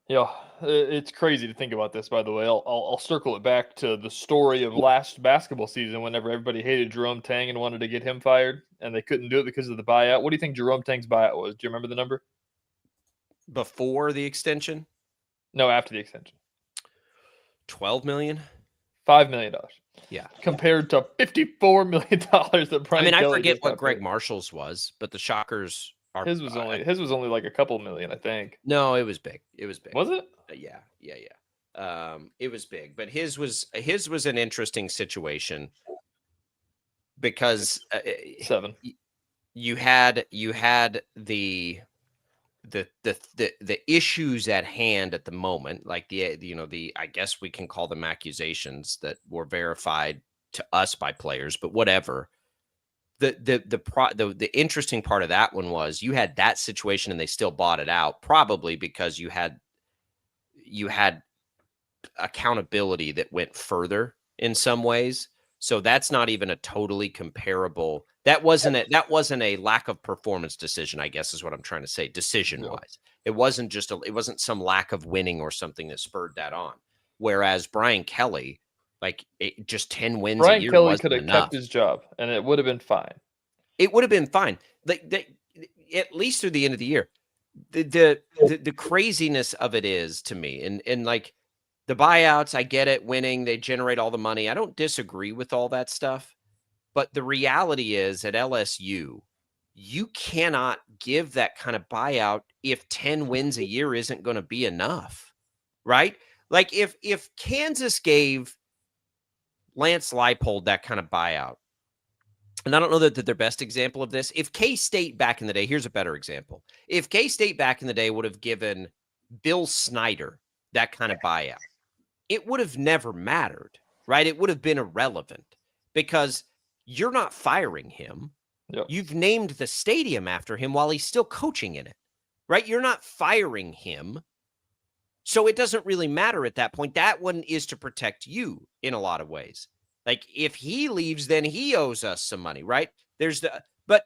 Yeah, it's crazy to think about this, by the way. I'll circle it back to the story of last basketball season whenever everybody hated Jerome Tang and wanted to get him fired, and they couldn't do it because of the buyout. What do you think Jerome Tang's buyout was? Do you remember the number? Before the extension? No, after the extension. $12 million? $5 million. Yeah. Compared to $54 million that Brian I Kelly forget just what got Greg paid. Marshall's was, but the Shockers are. His was only like a couple million, I think. No, it was big. It was big. Was it? Yeah. It was big, but his was an interesting situation because 7. You had the issues at hand at the moment, like the I guess we can call them accusations that were verified to us by players, but whatever. The interesting part of that one was you had that situation and they still bought it out, probably because you had accountability that went further in some ways. So that's not even a totally comparable. That wasn't a lack of performance decision, I guess is what I'm trying to say, decision wise. It wasn't some lack of winning or something that spurred that on. Whereas Brian Kelly, just 10 wins a year Kelly wasn't could have enough. kept his job and it would have been fine. It would have been fine. At least through the end of the year. The craziness of it is, to me, and like the buyouts, I get it, winning, they generate all the money. I don't disagree with all that stuff. But the reality is at LSU, you cannot give that kind of buyout if 10 wins a year isn't going to be enough, right? Like if Kansas gave Lance Leipold that kind of buyout, and I don't know that they're their best example of this. If K-State back in the day, here's a better example. If K-State back in the day would have given Bill Snyder that kind of buyout, it would have never mattered, right? It would have been irrelevant because you're not firing him. Yep. You've named the stadium after him while he's still coaching in it, right? You're not firing him. So it doesn't really matter at that point. That one is to protect you in a lot of ways. Like if he leaves, then he owes us some money, right? But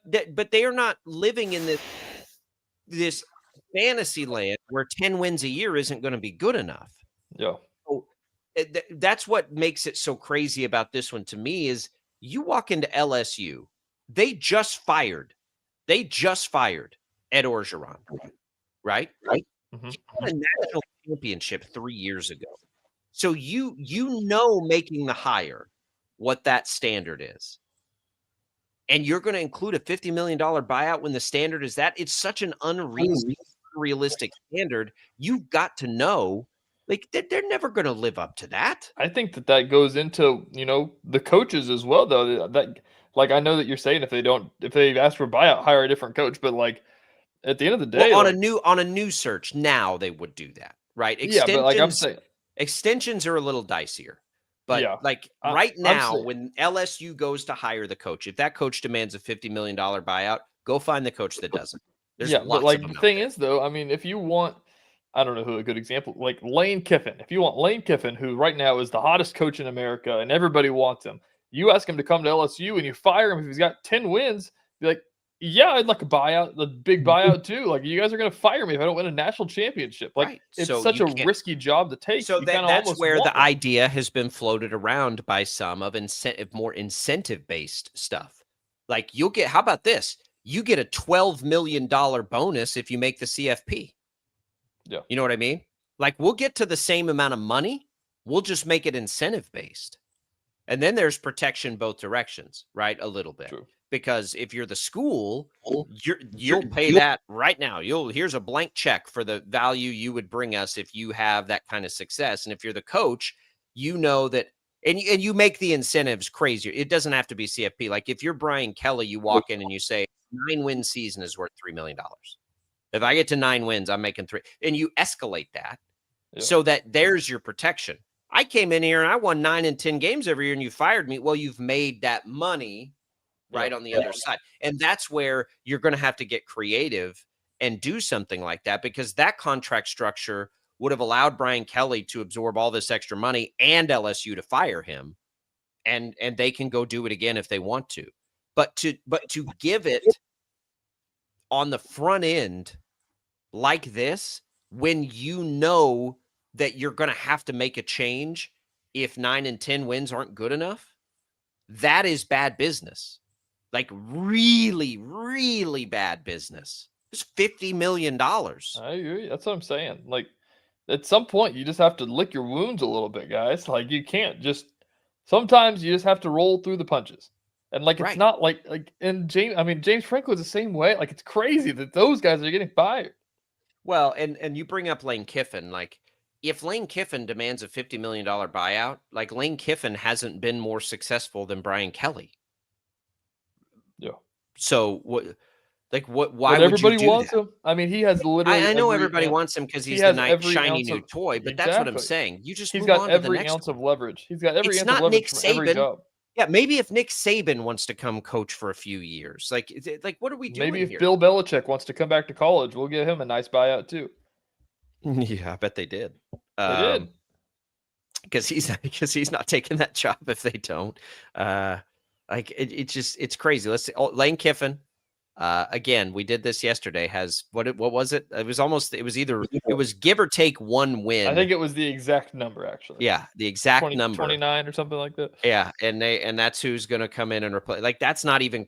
they are not living in this fantasy land where 10 wins a year isn't going to be good enough. Yeah. So that's what makes it so crazy about this one to me is you walk into LSU, they just fired Ed Orgeron, right? Mm-hmm. He won a national championship 3 years ago. So making the hire what that standard is. And you're going to include a $50 million buyout when the standard is that. It's such an unrealistic standard. You've got to know, like, they're never going to live up to that. I think that goes into, the coaches as well, though. That, like, I know that you're saying if they ask for a buyout, hire a different coach. But, like, at the end of the day, on a new search, now they would do that, right? Yeah, but like I'm saying, extensions are a little dicier. But yeah, right now, when LSU goes to hire the coach, if that coach demands a $50 million buyout, go find the coach that doesn't. There's but like the thing is, though, I mean, if you want, I don't know who a good example, like Lane Kiffin. If you want Lane Kiffin, who right now is the hottest coach in America and everybody wants him, you ask him to come to LSU and you fire him if he's got 10 wins, be like, yeah, I'd like a buyout, the big buyout too. Like, you guys are going to fire me if I don't win a national championship. Like, it's such a risky job to take. So that's where the idea has been floated around by some of more incentive-based stuff. Like, how about this? You get a $12 million bonus if you make the CFP. Yeah. You know what I mean? Like, we'll get to the same amount of money. We'll just make it incentive-based. And then there's protection both directions, right? A little bit. True. Because if you're the school, you'll pay that right now. Here's a blank check for the value you would bring us if you have that kind of success. And if you're the coach, you know that, and you make the incentives crazier. It doesn't have to be CFP. Like if you're Brian Kelly, you walk in and you say 9-win season is worth $3 million. If I get to 9 wins, I'm making 3, and you escalate that so that there's your protection. I came in here and I won 9 and 10 games every year and you fired me. Well, you've made that money right on the other side. And that's where you're going to have to get creative and do something like that, because that contract structure would have allowed Brian Kelly to absorb all this extra money and LSU to fire him, and they can go do it again if they want to. But to give it on the front end like this, when you know that you're going to have to make a change if 9 and 10 wins aren't good enough, that is bad business. Like really, really bad business. It's $50 million. I agree. That's what I'm saying. Like, at some point, you just have to lick your wounds a little bit, guys. Like, you can't just. Sometimes you just have to roll through the punches, and like it's not like and James Franklin's the same way. Like, it's crazy that those guys are getting fired. Well, and you bring up Lane Kiffin. Like, if Lane Kiffin demands a $50 million buyout, like Lane Kiffin hasn't been more successful than Brian Kelly. Yeah. So what? Like what? But Why would everybody you do wants that? him. I mean, he has literally. I know everybody wants him because he's the nice shiny new toy. But that's what I'm saying. You just he's move got on to the every next ounce one. of leverage. He's got every It's ounce not of leverage Nick from every Saban. job. Yeah, maybe if Nick Saban wants to come coach for a few years, like what are we doing Maybe if here? Bill Belichick wants to come back to college, we'll give him a nice buyout too. Yeah, I bet they did. They did. Because he's not taking that job if they don't. Like it's crazy. Let's see. Lane Kiffin. Again, we did this yesterday. Has what was it? It was give or take one win. I think it was the exact number, actually. Yeah, the exact number. 29 or something like that. Yeah, and that's who's going to come in and replace. Like that's not even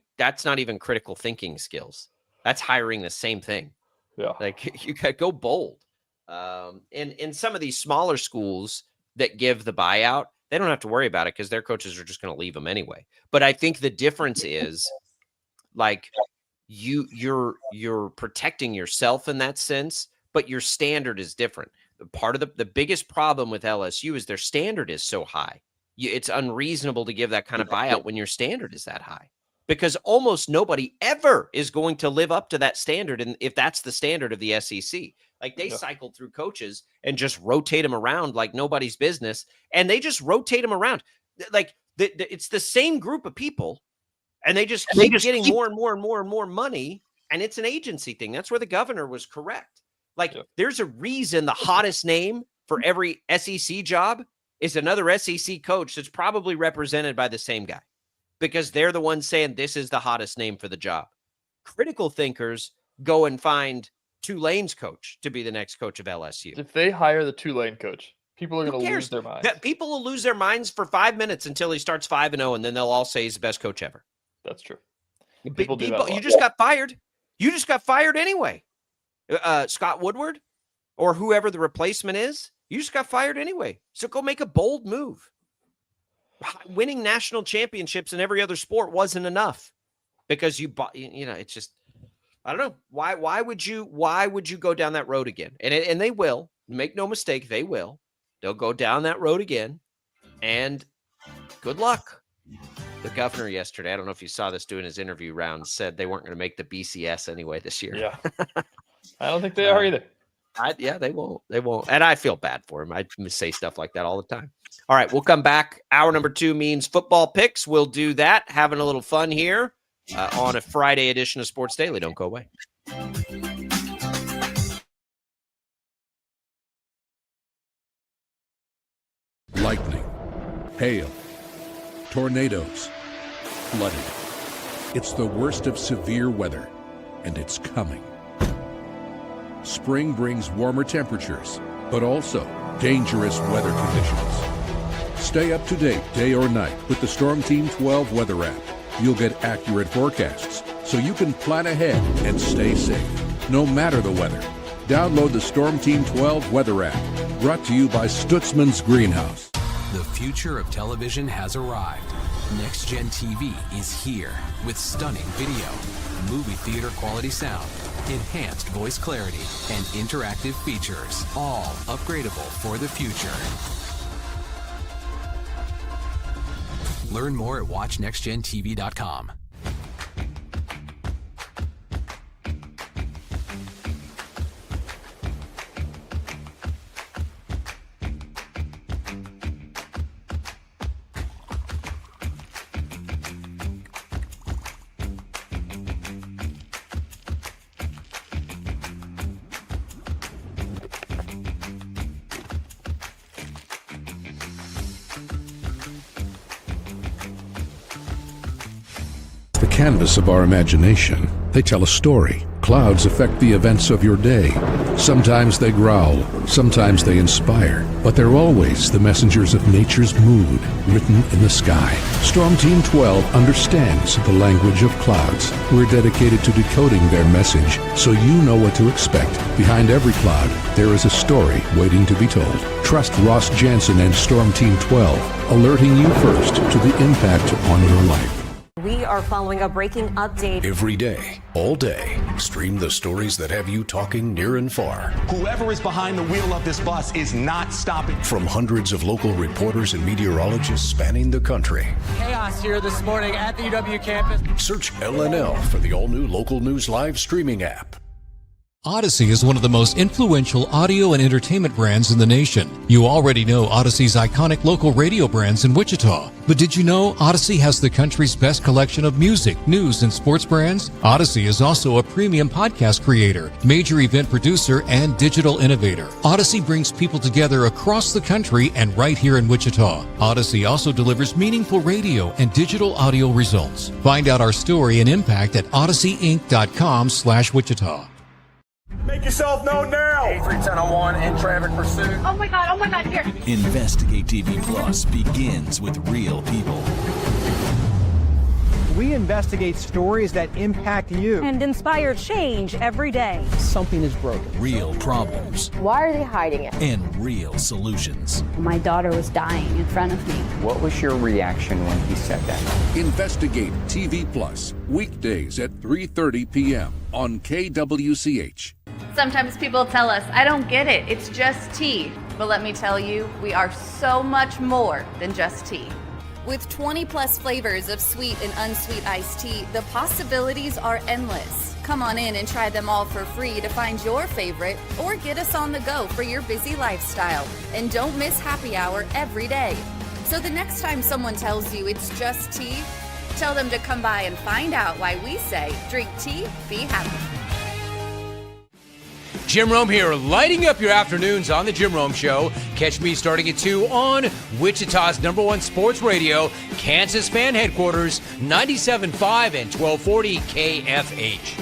critical thinking skills. That's hiring the same thing. Yeah, like you got to go bold. In some of these smaller schools that give the buyout, they don't have to worry about it because their coaches are just going to leave them anyway. But I think the difference is like you're protecting yourself in that sense, but your standard is different. Part of the biggest problem with LSU is their standard is so high. It's unreasonable to give that kind of buyout when your standard is that high, because almost nobody ever is going to live up to that standard. And if that's the standard of the SEC, like they cycle through coaches and just rotate them around like nobody's business. And they just rotate them around. Like it's the same group of people. And they just keep getting more and more and more and more money. And it's an agency thing. That's where the governor was correct. Like there's a reason the hottest name for every SEC job is another SEC coach that's probably represented by the same guy, because they're the ones saying this is the hottest name for the job. Critical thinkers go and find Tulane's coach to be the next coach of LSU. If they hire the Tulane coach, people are going to lose their minds. People will lose their minds for 5 minutes until he starts 5-0, and then they'll all say he's the best coach ever. That's true. People do that. You just got fired. You just got fired anyway. Scott Woodward or whoever the replacement is, you just got fired anyway. So go make a bold move. Winning national championships in every other sport wasn't enough because it's just, I don't know. Why would you go down that road again? And they will. Make no mistake, they will. They'll go down that road again. And good luck. The governor yesterday, I don't know if you saw this doing his interview round, said they weren't going to make the BCS anyway this year. Yeah. I don't think they are either. They won't. They won't. And I feel bad for him. I say stuff like that all the time. All right, we'll come back. Hour number 2 means football picks. We'll do that. Having a little fun here on a Friday edition of Sports Daily. Don't go away. Lightning, hail, tornadoes, flooding. It's the worst of severe weather, and it's coming. Spring brings warmer temperatures, but also dangerous weather conditions. Stay up to date day or night with the Storm Team 12 weather app. You'll get accurate forecasts so you can plan ahead and stay safe, no matter the weather. Download the Storm Team 12 weather app, brought to you by Stutzman's Greenhouse. The future of television has arrived. Next Gen TV is here with stunning video, movie theater quality sound, enhanced voice clarity, and interactive features, all upgradable for the future. Learn more at watchnextgentv.com. the canvas of our imagination. They tell a story. Clouds affect the events of your day. Sometimes they growl, sometimes they inspire, but they're always the messengers of nature's mood written in the sky. Storm Team 12 understands the language of clouds. We're dedicated to decoding their message so you know what to expect. Behind every cloud, there is a story waiting to be told. Trust Ross Jansen and Storm Team 12, alerting you first to the impact on your life. We are following a breaking update. Every day, all day, stream the stories that have you talking near and far. Whoever is behind the wheel of this bus is not stopping. From hundreds of local reporters and meteorologists spanning the country. Chaos here this morning at the UW campus. Search LNL for the all-new Local News Live streaming app. Odyssey is one of the most influential audio and entertainment brands in the nation. You already know Odyssey's iconic local radio brands in Wichita. But did you know Odyssey has the country's best collection of music, news, and sports brands? Odyssey is also a premium podcast creator, major event producer, and digital innovator. Odyssey brings people together across the country and right here in Wichita. Odyssey also delivers meaningful radio and digital audio results. Find out our story and impact at odysseyinc.com/Wichita. Make yourself known now. 310-1 in traffic pursuit. Oh my God, here. Investigate TV Plus begins with real people. We investigate stories that impact you. And inspire change every day. Something is broken. Real problems. Why are they hiding it? And real solutions. My daughter was dying in front of me. What was your reaction when he said that? Investigate TV Plus, weekdays at 3:30 p.m. on KWCH. Sometimes people tell us, I don't get it, it's just tea. But let me tell you, we are so much more than just tea. With 20 plus flavors of sweet and unsweet iced tea, the possibilities are endless. Come on in and try them all for free to find your favorite or get us on the go for your busy lifestyle. And don't miss happy hour every day. So the next time someone tells you it's just tea, tell them to come by and find out why we say drink tea, be happy. Jim Rome here, lighting up your afternoons on The Jim Rome Show. Catch me starting at 2 on Wichita's #1 sports radio, Kansas Fan Headquarters, 97.5 and 1240 KFH.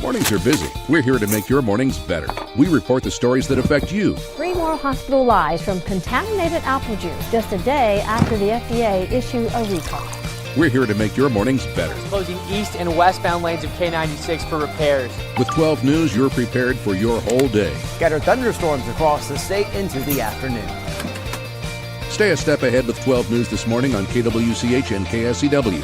Mornings are busy. We're here to make your mornings better. We report the stories that affect you. 3 more hospitalized from contaminated apple juice just a day after the FDA issued a recall. We're here to make your mornings better. Closing east and westbound lanes of K96 for repairs. With 12 News, you're prepared for your whole day. Scattered thunderstorms across the state into the afternoon. Stay a step ahead with 12 News this morning on KWCH and KSCW.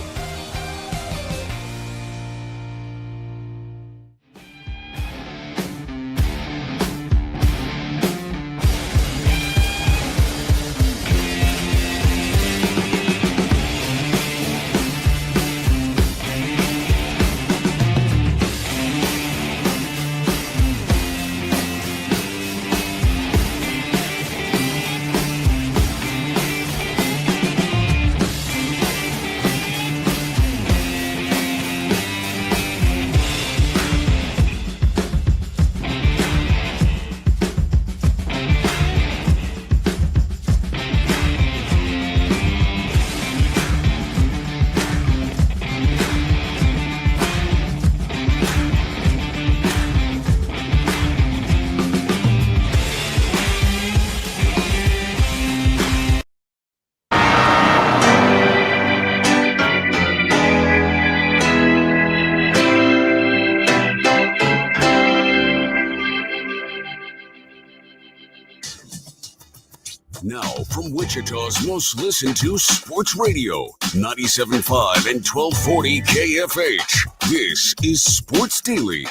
Now, from Wichita's most listened to sports radio, 97.5 and 1240 KFH, this is Sports Daily.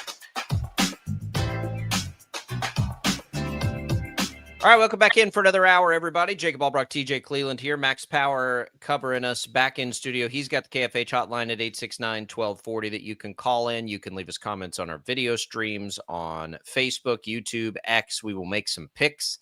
All right, welcome back in for another hour, everybody. Jacob Albrock, TJ Cleveland here. Max Power covering us back in studio. He's got the KFH hotline at 869-1240 that you can call in. You can leave us comments on our video streams on Facebook, YouTube, X. We will make some picks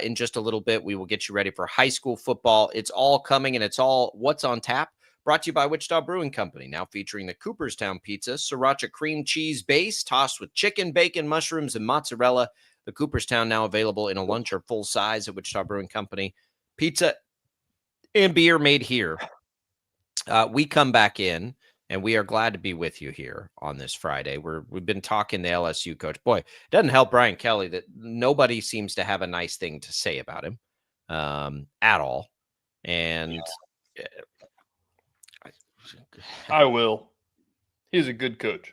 in just a little bit. We will get you ready for high school football. It's all coming, and it's all what's on tap. Brought to you by Wichita Brewing Company, now featuring the Cooperstown Pizza, Sriracha cream cheese base tossed with chicken, bacon, mushrooms, and mozzarella. The Cooperstown now available in a lunch or full size at Wichita Brewing Company. Pizza and beer made here. We come back in, and we are glad to be with you here on this Friday. We've been talking to LSU coach. Boy, it doesn't help Brian Kelly that nobody seems to have a nice thing to say about him at all. And I will. He's a good coach.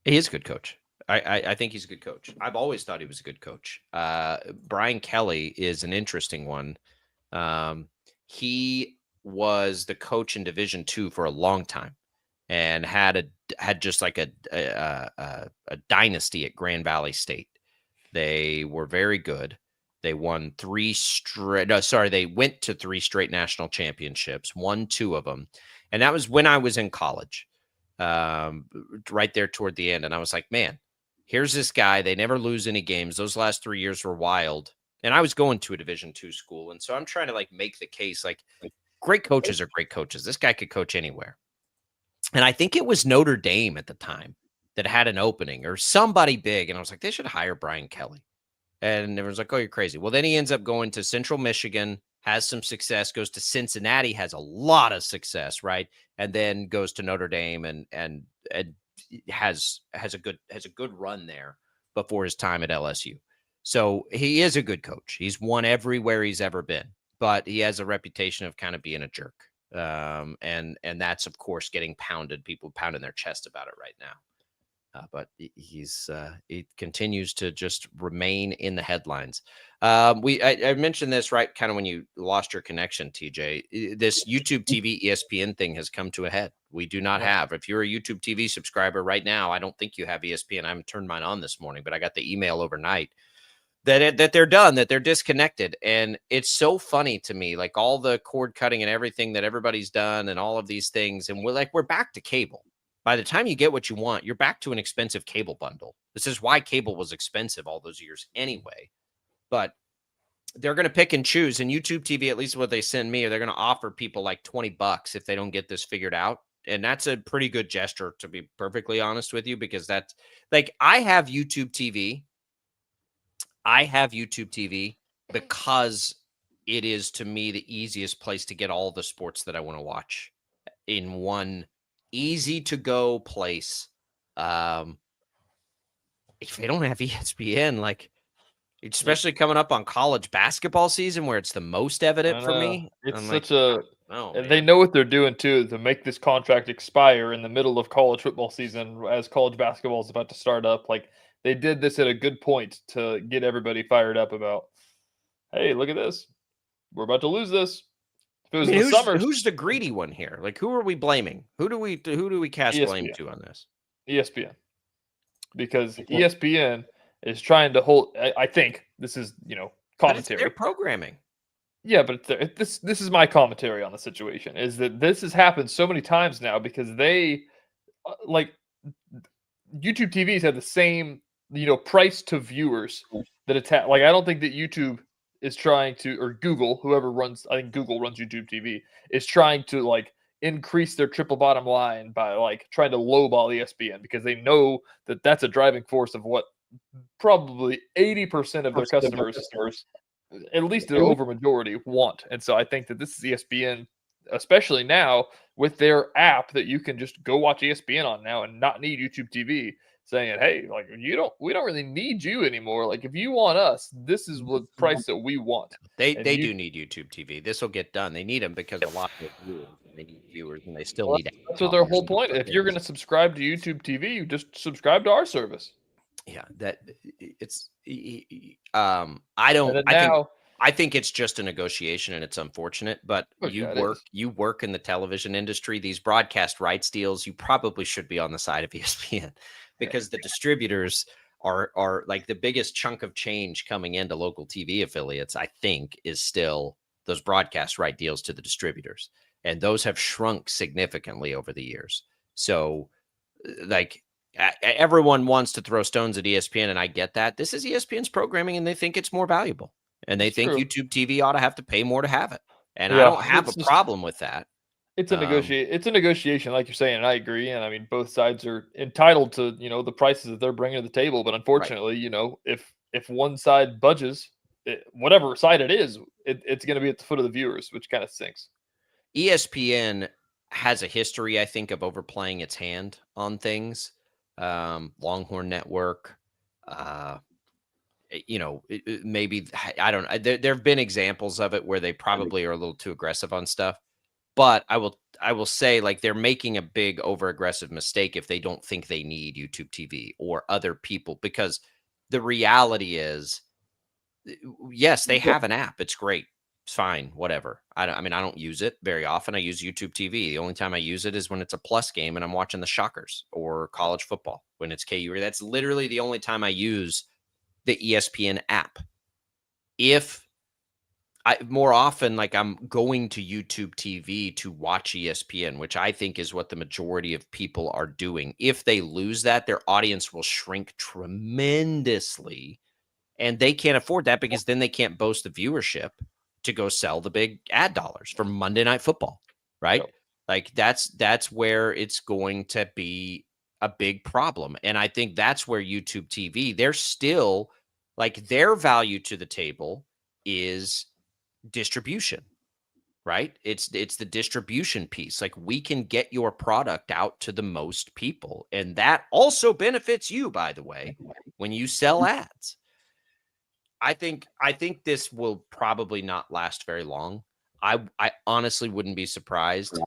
He is a good coach. I think he's a good coach. I've always thought he was a good coach. Brian Kelly is an interesting one. He was the coach in Division II for a long time and had just like a dynasty at Grand Valley State. They were very good. They won they went to 3 straight national championships, won 2 of them. And that was when I was in college, right there toward the end. And I was like, man, here's this guy. They never lose any games. Those last 3 years were wild. And I was going to a Division II school. And so I'm trying to like make the case, like great coaches are great coaches. This guy could coach anywhere. And I think it was Notre Dame at the time that had an opening or somebody big. And I was like, they should hire Brian Kelly. And everyone's like, oh, you're crazy. Well, then he ends up going to Central Michigan, has some success, goes to Cincinnati, has a lot of success, right? And then goes to Notre Dame and has a good run there before his time at LSU. So he is a good coach. He's won everywhere he's ever been, but he has a reputation of kind of being a jerk. And that's, of course, getting people pounding their chest about it right now. But he continues to just remain in the headlines. I mentioned this right kind of when you lost your connection, TJ. This YouTube TV ESPN thing has come to a head. We do not have. If you're a YouTube TV subscriber right now, I don't think you have ESPN. I haven't turned mine on this morning, but I got the email overnight that they're done, that they're disconnected. And it's so funny to me, like all the cord cutting and everything that everybody's done and all of these things. And we're back to cable. By the time you get what you want, you're back to an expensive cable bundle. This is why cable was expensive all those years anyway. But they're going to pick and choose. And YouTube TV, at least what they send me, they're going to offer people like $20 if they don't get this figured out. And that's a pretty good gesture, to be perfectly honest with you, because that's like, I have YouTube TV because it is, to me, the easiest place to get all the sports that I want to watch in one easy to go place. If they don't have ESPN, like, especially coming up on college basketball season where it's the most evident for me. It's they know what they're doing too, to make this contract expire in the middle of college football season as college basketball is about to start up. Like, they did this at a good point to get everybody fired up about, hey, look at this. We're about to lose this. If it was the summer, who's the greedy one here? Like, who are we blaming? Who do we cast ESPN. blame to on this? ESPN. Because ESPN is trying to hold, I think this is, commentary. They're programming. Yeah, but this is my commentary on the situation, is that this has happened so many times now because they, like, YouTube TVs have the same, price to viewers that attack. Like, I don't think that YouTube is trying to, or Google, I think Google runs YouTube TV, is trying to, like, increase their triple bottom line by, like, trying to lowball ESPN because they know that that's a driving force of what probably 80% of their customers, at least the over majority, want. And so I think that this is ESPN, especially now with their app that you can just go watch ESPN on now and not need YouTube TV, saying, hey, like, we don't really need you anymore. Like, if you want us, this is the price that we want. They do need YouTube TV. This will get done. They need them because a lot of they need viewers, and they still need. That's what their whole point. If you're going to subscribe to YouTube TV, you just subscribe to our service. Yeah, I think it's just a negotiation, and it's unfortunate. But you work in the television industry. These broadcast rights deals, you probably should be on the side of ESPN. Because the distributors are like the biggest chunk of change coming into local TV affiliates, I think, is still those broadcast right deals to the distributors. And those have shrunk significantly over the years. So, like, everyone wants to throw stones at ESPN, and I get that. This is ESPN's programming, and they think it's more valuable. And they think YouTube TV ought to have to pay more to have it. And I don't have a problem with that. It's a negotiation, like you're saying, and I agree. And I mean, both sides are entitled to, the prices that they're bringing to the table. But unfortunately, if if one side budges, whatever side it is, it's going to be at the foot of the viewers, which kind of stinks. ESPN has a history, I think, of overplaying its hand on things. Longhorn Network, maybe, I don't know. There have been examples of it where they probably are a little too aggressive on stuff. But I will say, like, they're making a big over-aggressive mistake if they don't think they need YouTube TV or other people, because the reality is, yes, they have an app. It's great. It's fine. Whatever. I don't use it very often. I use YouTube TV. The only time I use it is when it's a plus game and I'm watching the Shockers or college football when it's KU. That's literally the only time I use the ESPN app. More often, like, I'm going to YouTube TV to watch ESPN, which I think is what the majority of people are doing. If they lose that, their audience will shrink tremendously, and they can't afford that because then they can't boast the viewership to go sell the big ad dollars for Monday Night Football, right? Yep. Like, that's where it's going to be a big problem. And I think that's where YouTube TV, they're still, like, their value to the table is distribution, right? It's the distribution piece. Like, we can get your product out to the most people, and that also benefits you, by the way, when you sell ads. I think this will probably not last very long. I honestly wouldn't be surprised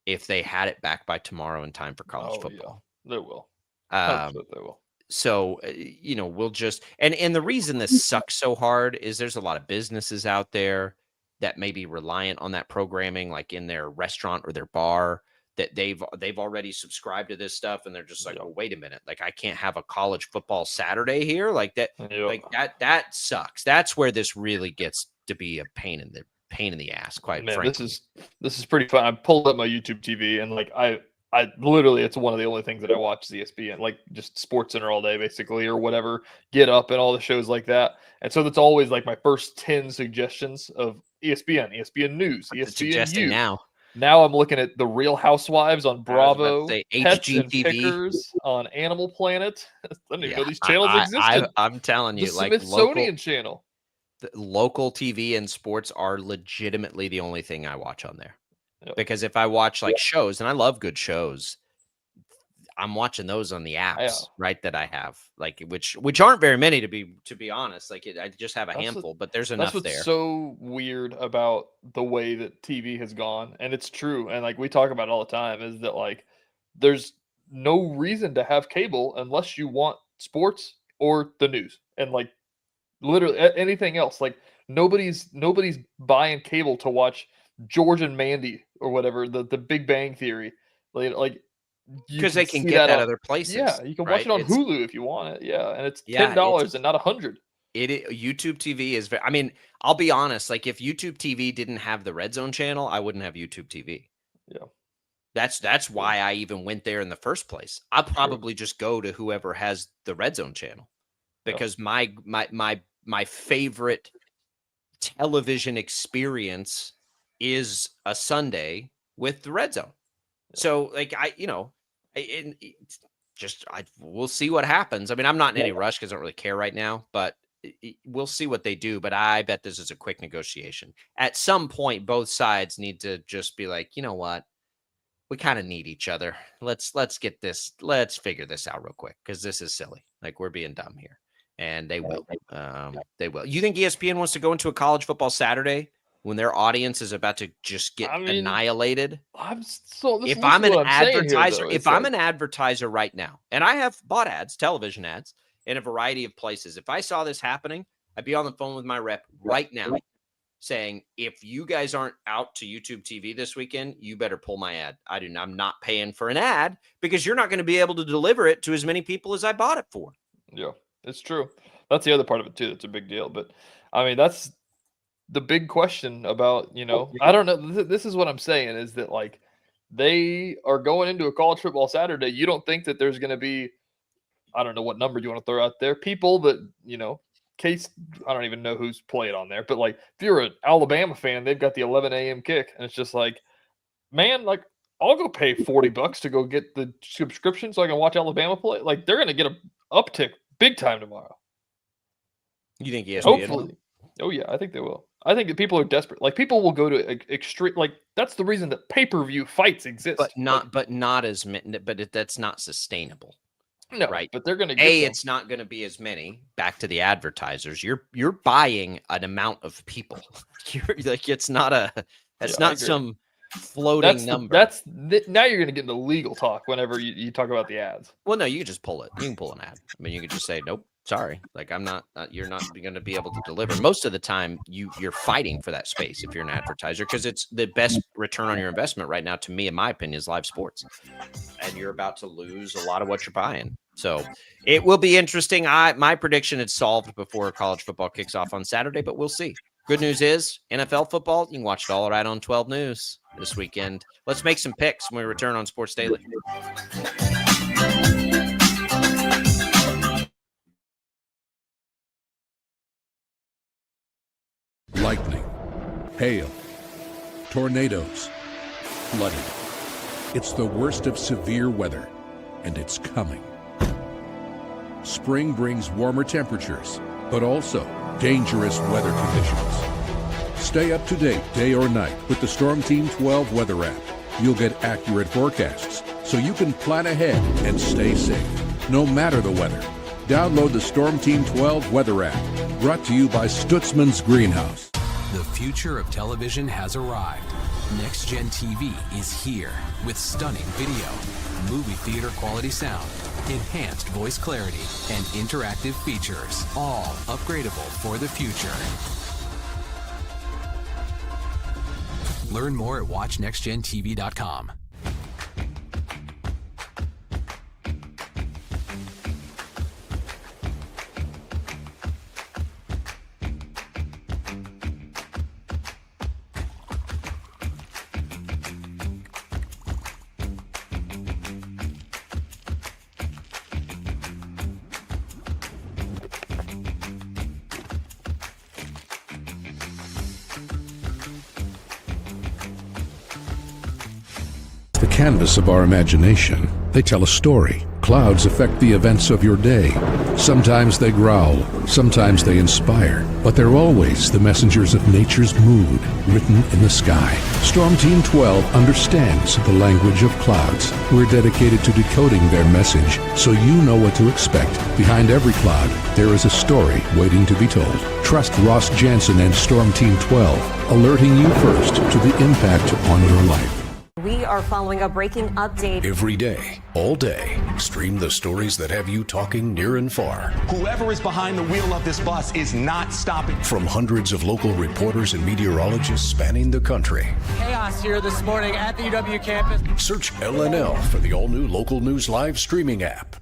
if they had it back by tomorrow in time for college football. Yeah, they will. They will. So, we'll just, and the reason this sucks so hard is there's a lot of businesses out there that may be reliant on that programming, like in their restaurant or their bar, that they've already subscribed to this stuff, and they're just like, well, wait a minute, like, I can't have a college football Saturday here, like that, like that sucks. That's where this really gets to be a pain in the ass, quite frankly. This is pretty fun. I pulled up my YouTube TV, and like I literally, it's one of the only things that I watch is ESPN, like just Sports Center all day, basically, or whatever, Get Up and all the shows like that. And so that's always like my first 10 suggestions of ESPN News, ESPN Now I'm looking at The Real Housewives on Bravo, Pets and Pickers on Animal Planet. I didn't even know these channels existed. I'm telling you, the like, Smithsonian channel. The local TV and sports are legitimately the only thing I watch on there. Yep. Because if I watch like shows, and I love good shows, I'm watching those on the apps, right? That I have, like, which aren't very many to be honest. Like, I just have a handful, but there's enough there. That's what's so weird about the way that TV has gone, and it's true. And like we talk about it all the time, is that like there's no reason to have cable unless you want sports or the news, and like literally anything else. Like nobody's buying cable to watch George and Mandy or whatever, the Big Bang Theory, like. Because they can get that other places. Yeah, you can watch it on Hulu if you want it. Yeah, and it's $10 and not $100. YouTube TV is very. I mean, I'll be honest. Like, if YouTube TV didn't have the Red Zone channel, I wouldn't have YouTube TV. Yeah, that's why I even went there in the first place. I'll probably just go to whoever has the Red Zone channel, because my favorite television experience is a Sunday with the Red Zone. So, like, we'll see what happens. I mean, I'm not in any rush because I don't really care right now, but we'll see what they do. But I bet this is a quick negotiation. At some point, both sides need to just be like, you know what? We kind of need each other. Let's figure this out real quick, because this is silly. Like, we're being dumb here. And they will. They will. You think ESPN wants to go into a college football Saturday when their audience is about to just get annihilated? If I'm an advertiser right now, and I have bought ads, television ads, in a variety of places, if I saw this happening, I'd be on the phone with my rep right now saying, if you guys aren't out to YouTube TV this weekend, you better pull my ad. I'm not paying for an ad, because you're not going to be able to deliver it to as many people as I bought it for. Yeah, it's true. That's the other part of it too. That's a big deal. But I mean, that's the big question about, I don't know. This is what I'm saying, is that like they are going into a college football Saturday. You don't think that there's going to be, I don't know what number you want to throw out there, people that, case, I don't even know who's playing on there, but like if you're an Alabama fan, they've got the 11 a.m. kick, and it's just like, man, like I'll go pay $40 to go get the subscription so I can watch Alabama play. Like, they're going to get an uptick big time tomorrow. You think ESPN? Hopefully. Oh yeah, I think they will. I think that people are desperate. Like people will go to extreme. Like that's the reason that pay-per-view fights exist. But not as many. But that's not sustainable. No, right. But they're going to. It's not going to be as many. Back to the advertisers. You're buying an amount of people. You're like it's not a. That's not some floating number. Now you're going to get into legal talk whenever you talk about the ads. Well, no, you can just pull it. You can pull an ad. I mean, you can just say nope. Sorry, like I'm not. You're not going to be able to deliver. Most of the time, you're fighting for that space if you're an advertiser because it's the best return on your investment right now. To me, in my opinion, is live sports, and you're about to lose a lot of what you're buying. So it will be interesting. My prediction is solved before college football kicks off on Saturday, but we'll see. Good news is NFL football. You can watch it all right on 12 News this weekend. Let's make some picks when we return on Sports Daily. Lightning, hail, tornadoes, flooding. It's the worst of severe weather, and it's coming. Spring brings warmer temperatures, but also dangerous weather conditions. Stay up to date day or night with the Storm Team 12 weather app. You'll get accurate forecasts, so you can plan ahead and stay safe, no matter the weather. Download the Storm Team 12 weather app, brought to you by Stutzman's Greenhouse. The future of television has arrived. Next Gen TV is here with stunning video, movie theater quality sound, enhanced voice clarity, and interactive features, all upgradable for the future. Learn more at watchnextgentv.com. The canvas of our imagination. They tell a story. Clouds affect the events of your day. Sometimes they growl, sometimes they inspire, but they're always the messengers of nature's mood written in the sky. Storm Team 12 understands the language of clouds. We're dedicated to decoding their message so you know what to expect. Behind every cloud, there is a story waiting to be told. Trust Ross Jansen and Storm Team 12, alerting you first to the impact on your life. We are following a breaking update. Every day, all day, stream the stories that have you talking near and far. Whoever is behind the wheel of this bus is not stopping. From hundreds of local reporters and meteorologists spanning the country. Chaos here this morning at the UW campus. Search LNL for the all-new Local News Live streaming app.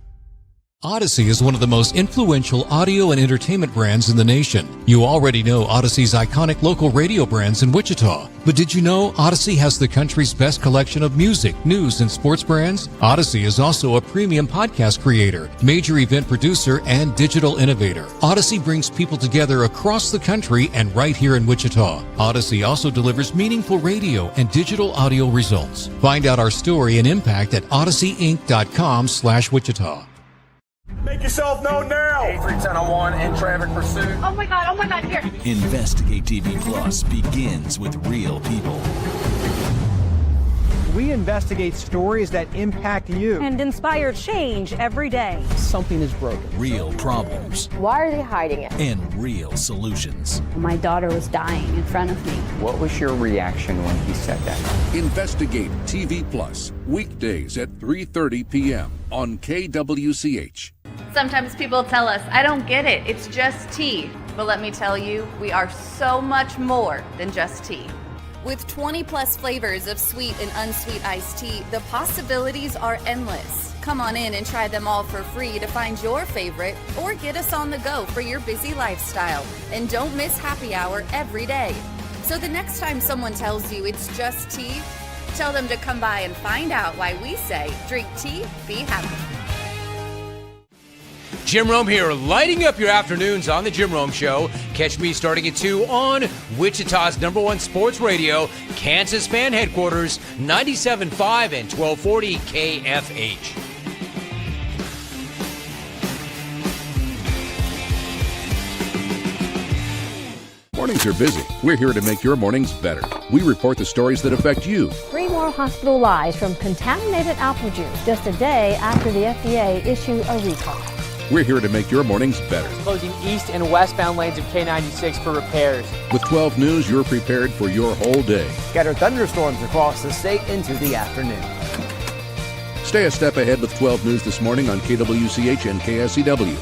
Odyssey is one of the most influential audio and entertainment brands in the nation. You already know Odyssey's iconic local radio brands in Wichita. But did you know Odyssey has the country's best collection of music, news, and sports brands? Odyssey is also a premium podcast creator, major event producer, and digital innovator. Odyssey brings people together across the country and right here in Wichita. Odyssey also delivers meaningful radio and digital audio results. Find out our story and impact at odysseyinc.com/Wichita. Make yourself known now. 831001 in traffic pursuit. Oh my God, here. Investigate TV Plus begins with real people. We investigate stories that impact you. And inspire change every day. Something is broken. Real problems. Why are they hiding it? And real solutions. My daughter was dying in front of me. What was your reaction when he said that? Investigate TV Plus, weekdays at 3:30 p.m. on KWCH. Sometimes people tell us, I don't get it, it's just tea. But let me tell you, we are so much more than just tea. With 20 plus flavors of sweet and unsweet iced tea, the possibilities are endless. Come on in and try them all for free to find your favorite or get us on the go for your busy lifestyle. And don't miss happy hour every day. So the next time someone tells you it's just tea, tell them to come by and find out why we say drink tea, be happy. Jim Rome here, lighting up your afternoons on The Jim Rome Show. Catch me starting at 2 on Wichita's #1 sports radio, Kansas Fan Headquarters, 97.5 and 1240 KFH. Mornings are busy. We're here to make your mornings better. We report the stories that affect you. 3 more hospitalized from contaminated apple juice just a day after the FDA issued a recall. We're here to make your mornings better. Closing east and westbound lanes of K96 for repairs. With 12 News, you're prepared for your whole day. Scattered thunderstorms across the state into the afternoon. Stay a step ahead with 12 News this morning on KWCH and KSCW.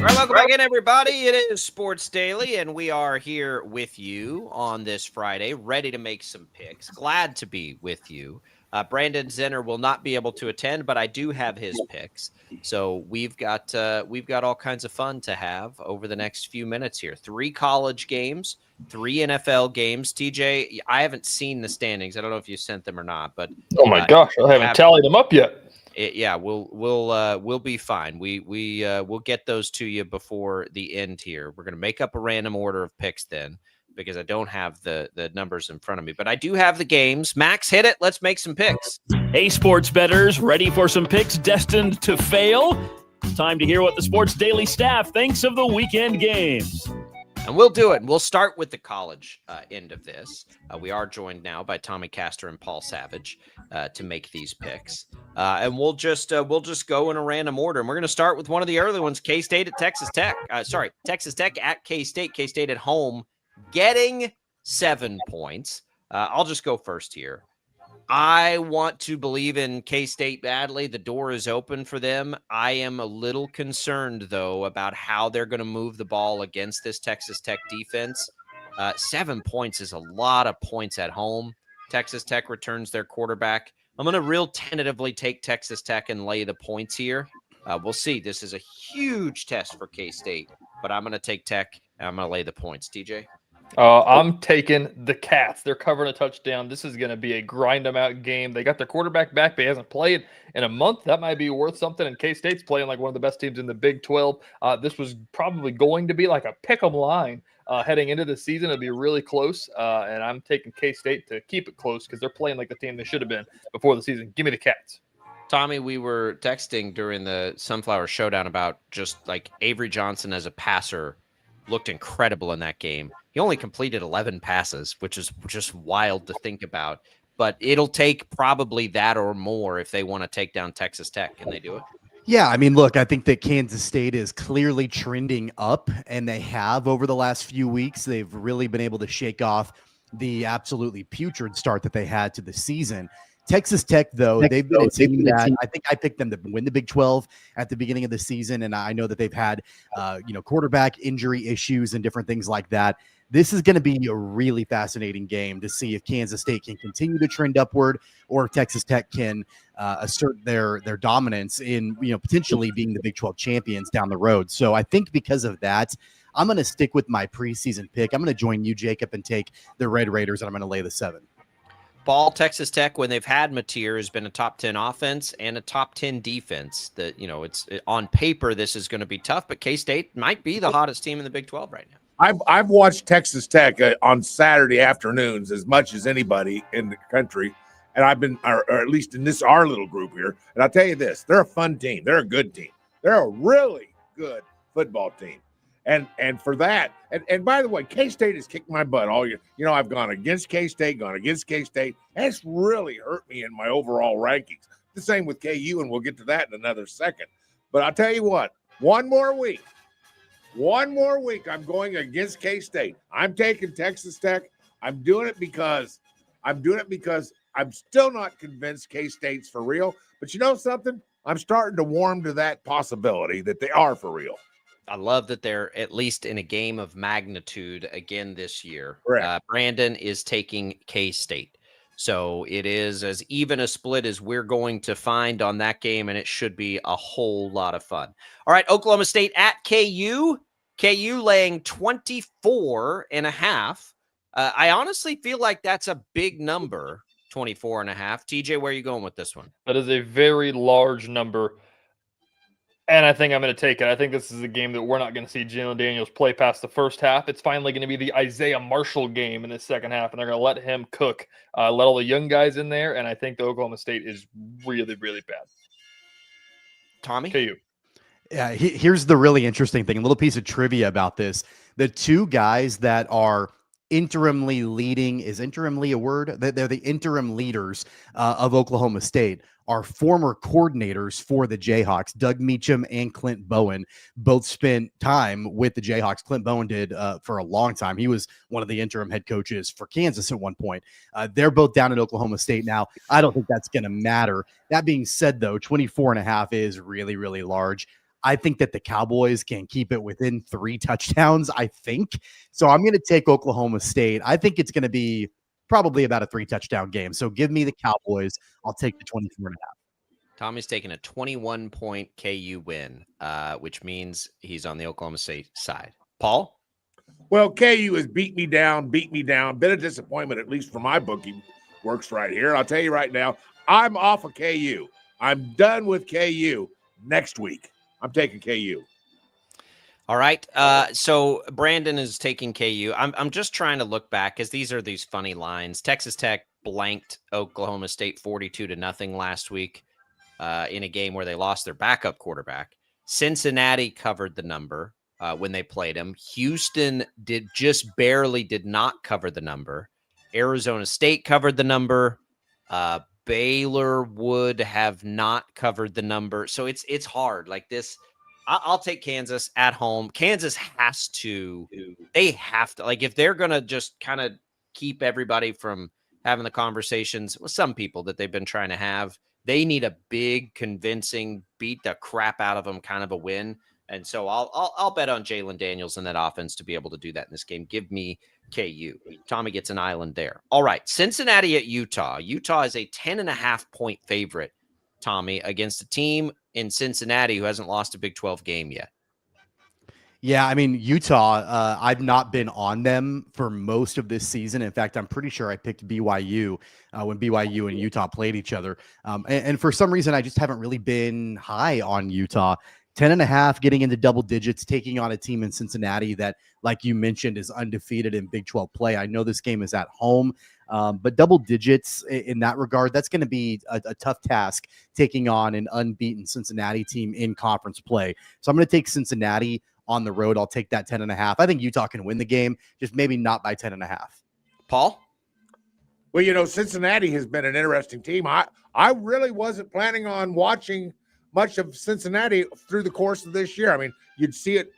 Welcome back in, everybody. It is Sports Daily, and we are here with you on this Friday, ready to make some picks. Glad to be with you. Brandon Zenner will not be able to attend, but I do have his picks. So we've got all kinds of fun to have over the next few minutes here. 3 college games, 3 NFL games. TJ, I haven't seen the standings. I don't know if you sent them or not, but oh my gosh, I haven't tallied them up yet. We'll be fine. We'll get those to you before the end here. We're going to make up a random order of picks then, because I don't have the numbers in front of me, but I do have the games. Max, hit it. Let's make some picks. Hey, sports bettors, ready for some picks destined to fail? Time to hear what the Sports Daily staff thinks of the weekend games. And we'll do it. We'll start with the college end of this. We are joined now by Tommy Castor and Paul Savage to make these picks. And we'll just go in a random order. And we're going to start with one of the early ones, K-State at Texas Tech. Texas Tech at K-State. K-State at home, getting 7 points. I'll just go first here. I want to believe in K-State badly. The door is open for them. I am a little concerned, though, about how they're going to move the ball against this Texas Tech defense. 7 points is a lot of points at home. Texas Tech returns their quarterback. I'm going to real tentatively take Texas Tech and lay the points here. We'll see. This is a huge test for K-State, but I'm going to take Tech, and I'm going to lay the points. TJ? I'm taking the Cats. They're covering a touchdown. This is going to be a grind-them-out game. They got their quarterback back, but he hasn't played in a month. That might be worth something, and K-State's playing like one of the best teams in the Big 12. This was probably going to be like a pick-em line heading into the season. It'll be really close, and I'm taking K-State to keep it close because they're playing like the team they should have been before the season. Give me the Cats. Tommy, we were texting during the Sunflower Showdown about just like Avery Johnson as a passer looked incredible in that game. He only completed 11 passes, which is just wild to think about. But it'll take probably that or more if they want to take down Texas Tech. Can they do it? Yeah, I mean, look, I think that Kansas State is clearly trending up, and they have over the last few weeks. They've really been able to shake off the absolutely putrid start that they had to the season. Texas Tech, though, they've been a team that I think I picked them to win the Big 12 at the beginning of the season, and I know that they've had, quarterback injury issues and different things like that. This is going to be a really fascinating game to see if Kansas State can continue to trend upward or if Texas Tech can assert their dominance in, potentially being the Big 12 champions down the road. So I think because of that, I'm going to stick with my preseason pick. I'm going to join you, Jacob, and take the Red Raiders, and I'm going to lay the 7. Ball, Texas Tech, when they've had Mateer, has been a top 10 offense and a top 10 defense. That it's on paper this is going to be tough, but K-State might be the hottest team in the Big 12 right now. I've watched Texas Tech on Saturday afternoons as much as anybody in the country, and I've been, or at least in our little group here. And I'll tell you this: they're a fun team. They're a good team. They're a really good football team. And for that, and by the way, K-State has kicked my butt all year. I've gone against K-State, and it's really hurt me in my overall rankings. The same with KU, and we'll get to that in another second. But I'll tell you what, one more week, One more week, I'm going against K-State. I'm taking Texas Tech. I'm doing it because I'm still not convinced K-State's for real. But you know something? I'm starting to warm to that possibility that they are for real. I love that they're at least in a game of magnitude again this year. Correct. Brandon is taking K-State. So it is as even a split as we're going to find on that game, and it should be a whole lot of fun. All right, Oklahoma State at KU. KU laying 24.5. I honestly feel like that's a big number, 24.5. TJ, where are you going with this one? That is a very large number, and I think I'm going to take it. I think this is a game that we're not going to see Jalen Daniels play past the first half. It's finally going to be the Isaiah Marshall game in the second half, and they're going to let him cook, let all the young guys in there, and I think the Oklahoma State is really, really bad. Tommy? KU. Yeah, here's the really interesting thing. A little piece of trivia about this. The two guys that are interimly leading, is interimly a word? They're the interim leaders of Oklahoma State, are former coordinators for the Jayhawks. Doug Meacham and Clint Bowen both spent time with the Jayhawks. Clint Bowen did for a long time. He was one of the interim head coaches for Kansas at one point. They're both down at Oklahoma State now. I don't think that's going to matter. That being said, though, 24.5 is really, really large. I think that the Cowboys can keep it within 3 touchdowns, I think. So I'm going to take Oklahoma State. I think it's going to be probably about a 3-touchdown game. So give me the Cowboys. I'll take the 24.5. Tommy's taking a 21-point KU win, which means he's on the Oklahoma State side. Paul? Well, KU has beat me down. Bit of disappointment, at least for my bookie works right here. I'll tell you right now, I'm off of KU. I'm done with KU next week. I'm taking KU. All right. So Brandon is taking KU. I'm just trying to look back because these are these funny lines. Texas Tech blanked Oklahoma State 42-0 last week in a game where they lost their backup quarterback. Cincinnati covered the number when they played him. Houston did not cover the number. Arizona State covered the number. Baylor would have not covered the number. So it's hard like this. I'll take Kansas at home. Kansas has to, like if they're going to just kind of keep everybody from having the conversations with some people that they've been trying to have, they need a big convincing beat the crap out of them kind of a win. And so I'll bet on Jalen Daniels and that offense to be able to do that in this game. Give me KU. Tommy gets an island there. All right. Cincinnati at Utah. Utah is a 10.5-point favorite, Tommy, against a team in Cincinnati who hasn't lost a Big 12 game yet. Yeah, I mean, Utah, I've not been on them for most of this season. In fact, I'm pretty sure I picked BYU when BYU and Utah played each other. And for some reason, I just haven't really been high on Utah. 10.5, getting into double digits, taking on a team in Cincinnati that, like you mentioned, is undefeated in Big 12 play. I know this game is at home, but double digits in that regard, that's going to be a tough task taking on an unbeaten Cincinnati team in conference play. So I'm going to take Cincinnati on the road. I'll take that 10.5. I think Utah can win the game, just maybe not by 10.5. Paul? Well, you know, Cincinnati has been an interesting team. I really wasn't planning on watching much of Cincinnati through the course of this year. I mean, you'd see it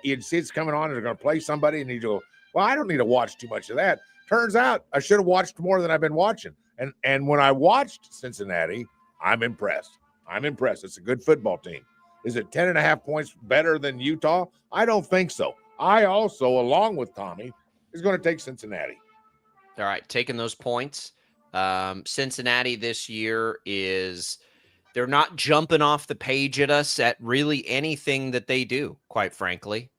you'd see it's coming on and they're going to play somebody and you go, well, I don't need to watch too much of that. Turns out I should have watched more than I've been watching. And when I watched Cincinnati, I'm impressed. It's a good football team. Is it 10.5 points better than Utah? I don't think so. I also, along with Tommy, is going to take Cincinnati. All right, taking those points. Cincinnati this year is – they're not jumping off the page at us at really anything that they do, quite frankly.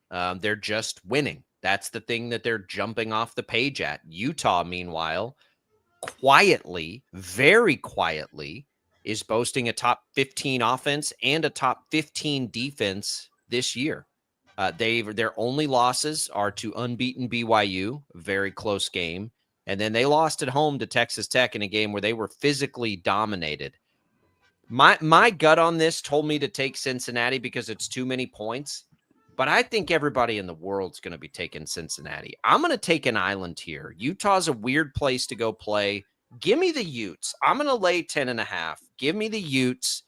They're just winning. That's the thing that they're jumping off the page at. Utah, meanwhile, quietly, very quietly, is boasting a top 15 offense and a top 15 defense this year. Their only losses are to unbeaten BYU, very close game. And then they lost at home to Texas Tech in a game where they were physically dominated. My gut on this told me to take Cincinnati because it's too many points, but I think everybody in the world's going to be taking Cincinnati. I'm going to take an island here. Utah's a weird place to go play. Give me the Utes. I'm going to lay 10.5. Give me the Utes.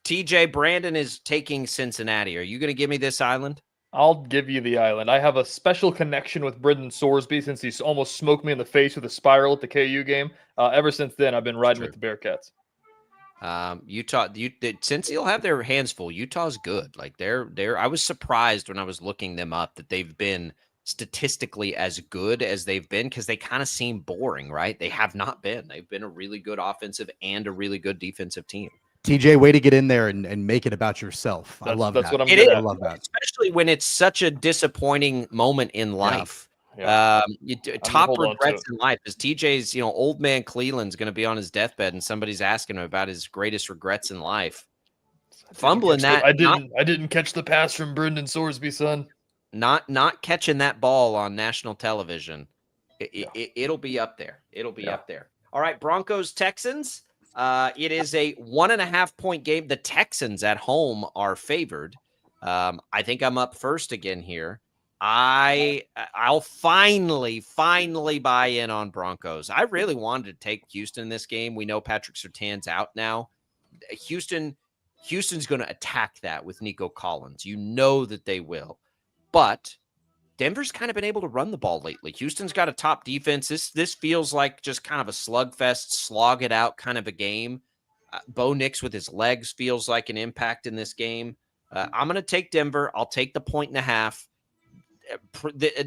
TJ, Brandon is taking Cincinnati. Are you going to give me this island? I'll give you the island. I have a special connection with Brendan Sorsby since he's almost smoked me in the face with a spiral at the KU game. Ever since then, I've been riding with the Bearcats. Utah, since they'll have their hands full, Utah's good. Like they're. I was surprised when I was looking them up that they've been statistically as good as they've been, because they kind of seem boring, right? They have not been. They've been a really good offensive and a really good defensive team. TJ, way to get in there and make it about yourself. I love that. What I'm I love that. Especially when it's such a disappointing moment in life. Top regrets in life is TJ's, old man Cleland's going to be on his deathbed and somebody's asking him about his greatest regrets in life. Fumbling that. I didn't catch the pass from Brendan Sorsby, son. Not catching that ball on national television. It'll be up there. It'll be up there. All right, Broncos Texans. It is a 1.5 point game. The Texans at home are favored. I think I'm up first again here. I'll finally buy in on Broncos. I really wanted to take Houston in this game. We know Patrick Surtain's out now. Houston's going to attack that with Nico Collins. You know that they will. But Denver's kind of been able to run the ball lately. Houston's got a top defense. This feels like just kind of a slugfest, slog it out kind of a game. Bo Nix with his legs feels like an impact in this game. I'm going to take Denver. I'll take the 1.5.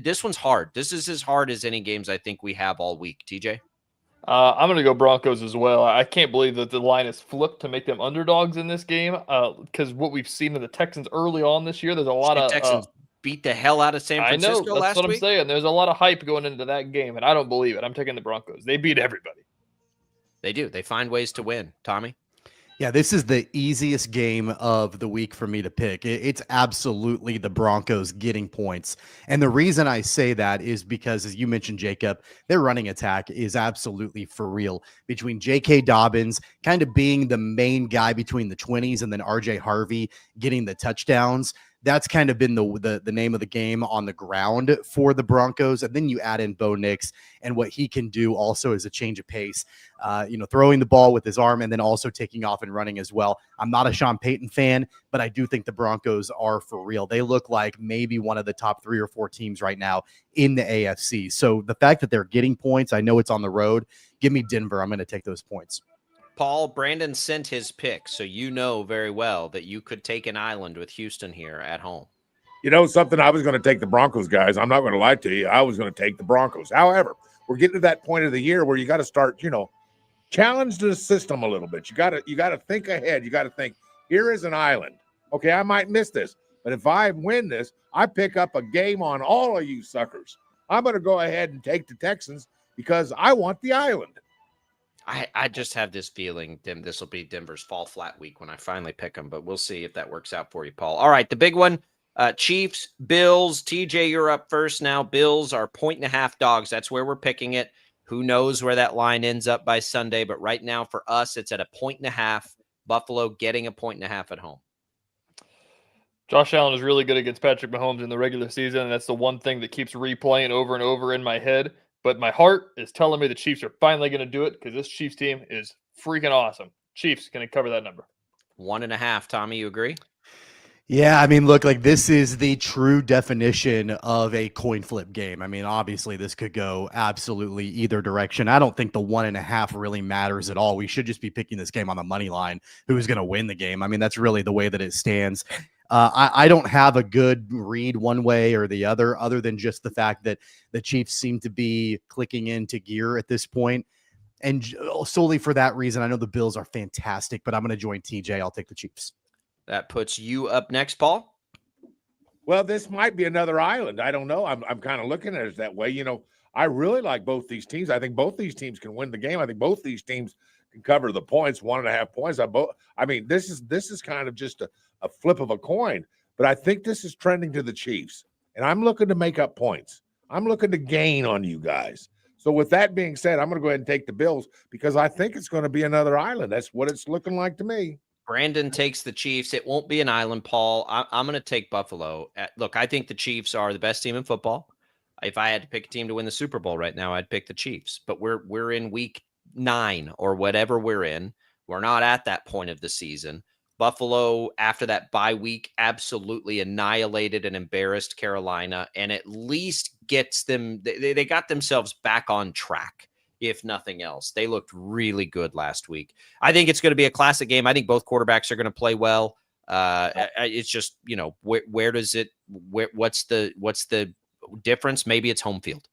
This one's hard. This is as hard as any games I think we have all week. TJ? I'm going to go Broncos as well. I can't believe that the line is flipped to make them underdogs in this game, because what we've seen in the Texans early on this year, there's a lot of Texans beat the hell out of San Francisco last week. I know, that's what I'm saying. There's a lot of hype going into that game, and I don't believe it. I'm taking the Broncos. They beat everybody. They do. They find ways to win. Tommy? Yeah, this is the easiest game of the week for me to pick. It's absolutely the Broncos getting points. And the reason I say that is because, as you mentioned, Jacob, their running attack is absolutely for real. Between J.K. Dobbins kind of being the main guy between the 20s and then R.J. Harvey getting the touchdowns, that's kind of been the name of the game on the ground for the Broncos. And then you add in Bo Nix and what he can do also as a change of pace, throwing the ball with his arm and then also taking off and running as well. I'm not a Sean Payton fan, but I do think the Broncos are for real. They look like maybe one of the top 3 or 4 teams right now in the AFC. So the fact that they're getting points, I know it's on the road. Give me Denver. I'm going to take those points. Paul, Brandon sent his pick, so you know very well that you could take an island with Houston here at home. You know something? I was going to take the Broncos, guys. I'm not going to lie to you. I was going to take the Broncos. However, we're getting to that point of the year where you got to start, challenge the system a little bit. You got to think ahead. You got to think, here is an island. Okay, I might miss this, but if I win this, I pick up a game on all of you suckers. I'm going to go ahead and take the Texans because I want the island. I just have this feeling this will be Denver's fall flat week when I finally pick them, but we'll see if that works out for you, Paul. All right, the big one, Chiefs, Bills. TJ, you're up first now. Bills are 1.5 dogs. That's where we're picking it. Who knows where that line ends up by Sunday, but right now for us, it's at 1.5. Buffalo getting 1.5 at home. Josh Allen is really good against Patrick Mahomes in the regular season, and that's the one thing that keeps replaying over and over in my head. But my heart is telling me the Chiefs are finally going to do it because this Chiefs team is freaking awesome. Chiefs going to cover that number. 1.5. Tommy, you agree? Yeah, I mean, look, like this is the true definition of a coin flip game. I mean, obviously this could go absolutely either direction. I don't think the 1.5 really matters at all. We should just be picking this game on the money line. Who's going to win the game? I mean, that's really the way that it stands. I don't have a good read one way or the other than just the fact that the Chiefs seem to be clicking into gear at this point. And solely for that reason, I know the Bills are fantastic, but I'm going to join TJ. I'll take the Chiefs. That puts you up next, Paul. Well, this might be another island. I don't know. I'm kind of looking at it that way. I really like both these teams. I think both these teams can win the game. I think both these teams can cover the points, 1.5 points. I mean, this is kind of just a flip of a coin, but I think this is trending to the Chiefs, and I'm looking to make up points. I'm looking to gain on you guys. So with that being said, I'm going to go ahead and take the Bills because I think it's going to be another island. That's what it's looking like to me. Brandon takes the Chiefs. It won't be an island, Paul. I'm going to take Buffalo. Look, I think the Chiefs are the best team in football. If I had to pick a team to win the Super Bowl right now, I'd pick the Chiefs. But we're in week 9 or whatever we're in. We're not at that point of the season. Buffalo, after that bye week, absolutely annihilated and embarrassed Carolina, and at least gets them, they got themselves back on track, if nothing else. They looked really good last week. I think it's going to be a classic game. I think both quarterbacks are going to play well. It's just, where does it, what's the difference? Maybe it's home field.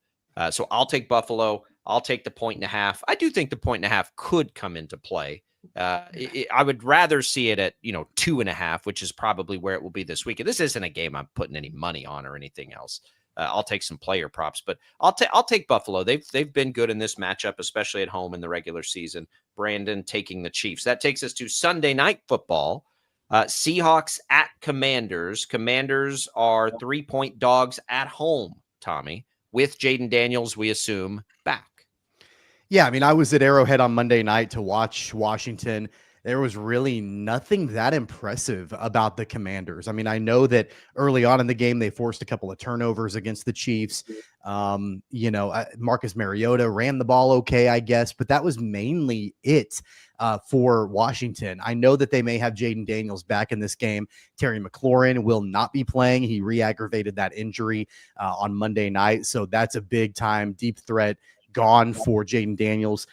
So I'll take Buffalo. I'll take the 1.5. I do think the 1.5 could come into play. I would rather see it at 2.5, which is probably where it will be this week. And this isn't a game I'm putting any money on or anything else. I'll take some player props, but I'll take Buffalo. They've been good in this matchup, especially at home in the regular season. Brandon taking the Chiefs. That takes us to Sunday Night Football. Seahawks at Commanders. Commanders are 3-point dogs at home, Tommy, with Jaden Daniels, we assume, back. Yeah, I mean, I was at Arrowhead on Monday night to watch Washington. There was really nothing that impressive about the Commanders. I mean, I know that early on in the game, they forced a couple of turnovers against the Chiefs. Marcus Mariota ran the ball okay, I guess, but that was mainly it for Washington. I know that they may have Jaden Daniels back in this game. Terry McLaurin will not be playing. He re-aggravated that injury on Monday night. So that's a big time deep threat gone for Jaden Daniels.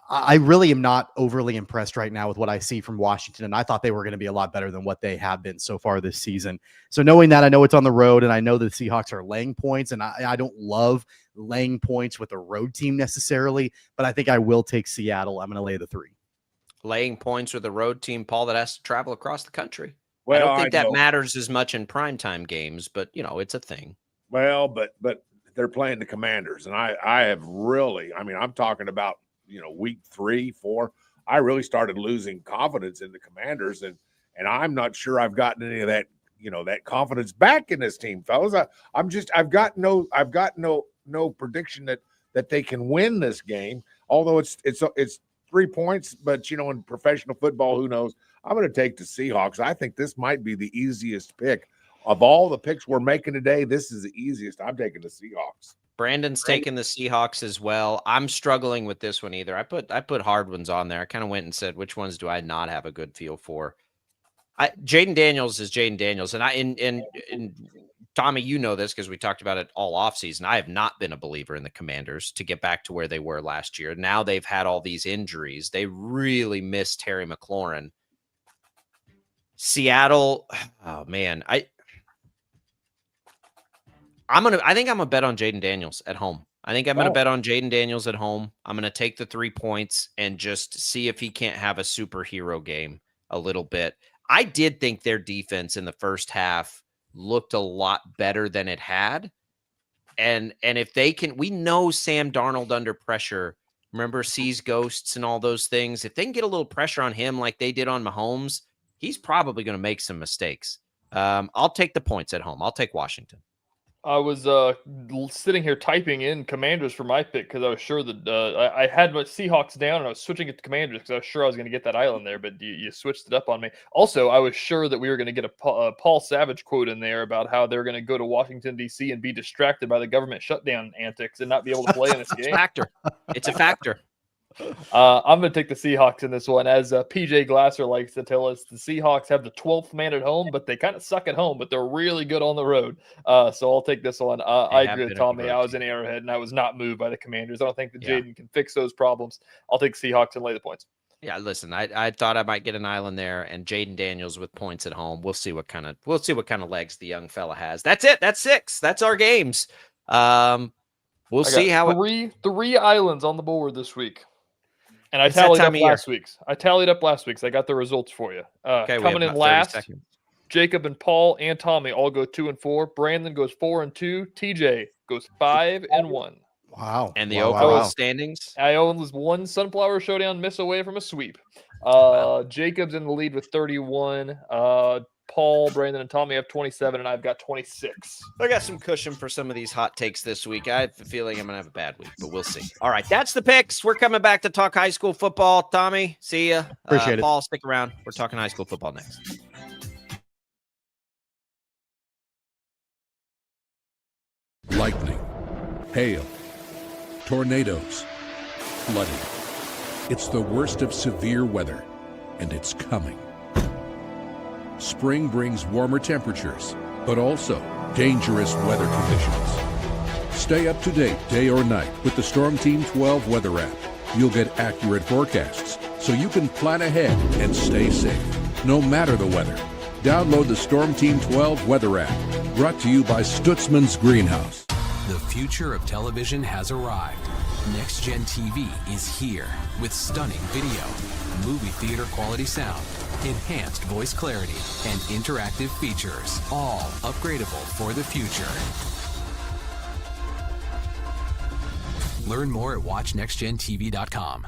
I really am not overly impressed right now with what I see from Washington, and I thought they were going to be a lot better than what they have been so far this season. So knowing that, I know it's on the road, and I know the Seahawks are laying points, and I don't love laying points with a road team necessarily, but I think I will take Seattle. I'm going to lay the 3. Laying points with a road team, Paul, that has to travel across the country. Well, I don't think that matters as much in primetime games, but, it's a thing. Well, but they're playing the Commanders, and I have really, I'm talking about, week 3, 4, I really started losing confidence in the Commanders, and I'm not sure I've gotten any of that, that confidence back in this team, fellas. I've got no prediction that they can win this game, although it's 3 points, but in professional football, who knows? I'm going to take the Seahawks. I think this might be the easiest pick of all the picks we're making today. This is the easiest. I'm taking the Seahawks. Brandon's taking the Seahawks as well. I'm struggling with this one either. I put hard ones on there. I kind of went and said, which ones do I not have a good feel for? Jaden Daniels is Jaden Daniels. And Tommy, you know this because we talked about it all offseason. I have not been a believer in the Commanders to get back to where they were last year. Now they've had all these injuries. They really miss Terry McLaurin. Seattle, oh man, I think I'm gonna bet on Jaden Daniels at home. I think I'm gonna bet on Jaden Daniels at home. I'm gonna take the 3 points and just see if he can't have a superhero game a little bit. I did think their defense in the first half looked a lot better than it had. And if they can, we know Sam Darnold under pressure, remember, sees ghosts and all those things. If they can get a little pressure on him like they did on Mahomes, he's probably going to make some mistakes. I'll take the points at home. I'll take Washington. I was sitting here typing in Commanders for my pick because I was sure that I had my Seahawks down and I was switching it to Commanders because I was sure I was going to get that island there, but you switched it up on me. Also, I was sure that we were going to get a Paul Savage quote in there about how they're going to go to Washington, D.C. and be distracted by the government shutdown antics and not be able to play in this game. It's a factor. I'm going to take the Seahawks in this one. As PJ Glasser likes to tell us, the Seahawks have the 12th man at home, but they kind of suck at home, but they're really good on the road. So I'll take this one. I agree with Tommy. I was in Arrowhead, and I was not moved by the Commanders. I don't think that Jaden can fix those problems. I'll take Seahawks and lay the points. Yeah, listen, I thought I might get an island there, and Jaden Daniels with points at home. We'll see what kind of legs the young fella has. That's it. That's 6. That's our games. We'll see how three islands on the board this week. And I tallied up last week's. I got the results for you. Coming in last, Jacob and Paul and Tommy all go 2 and 4. Brandon goes 4 and 2. TJ goes 5 and 1. Wow. And the overall standings? I was 1 Sunflower Showdown miss away from a sweep. Jacob's in the lead with 31. Paul, Brandon, and Tommy have 27, and I've got 26. I got some cushion for some of these hot takes this week. I have a feeling I'm going to have a bad week, but we'll see. All right, that's the picks. We're coming back to talk high school football. Tommy, see ya. Appreciate it. Paul, stick around. We're talking high school football next. Lightning, hail, tornadoes, flooding. It's the worst of severe weather, and it's coming. Spring brings warmer temperatures, but also dangerous weather conditions. Stay up to date day or night with the Storm Team 12 weather app. You'll get accurate forecasts so you can plan ahead and stay safe, no matter the weather. Download the Storm Team 12 weather app, brought to you by Stutzman's Greenhouse. The future of television has arrived. Next Gen TV is here with stunning video, movie theater quality sound, enhanced voice clarity, and interactive features, all upgradable for the future. Learn more at watchnextgentv.com.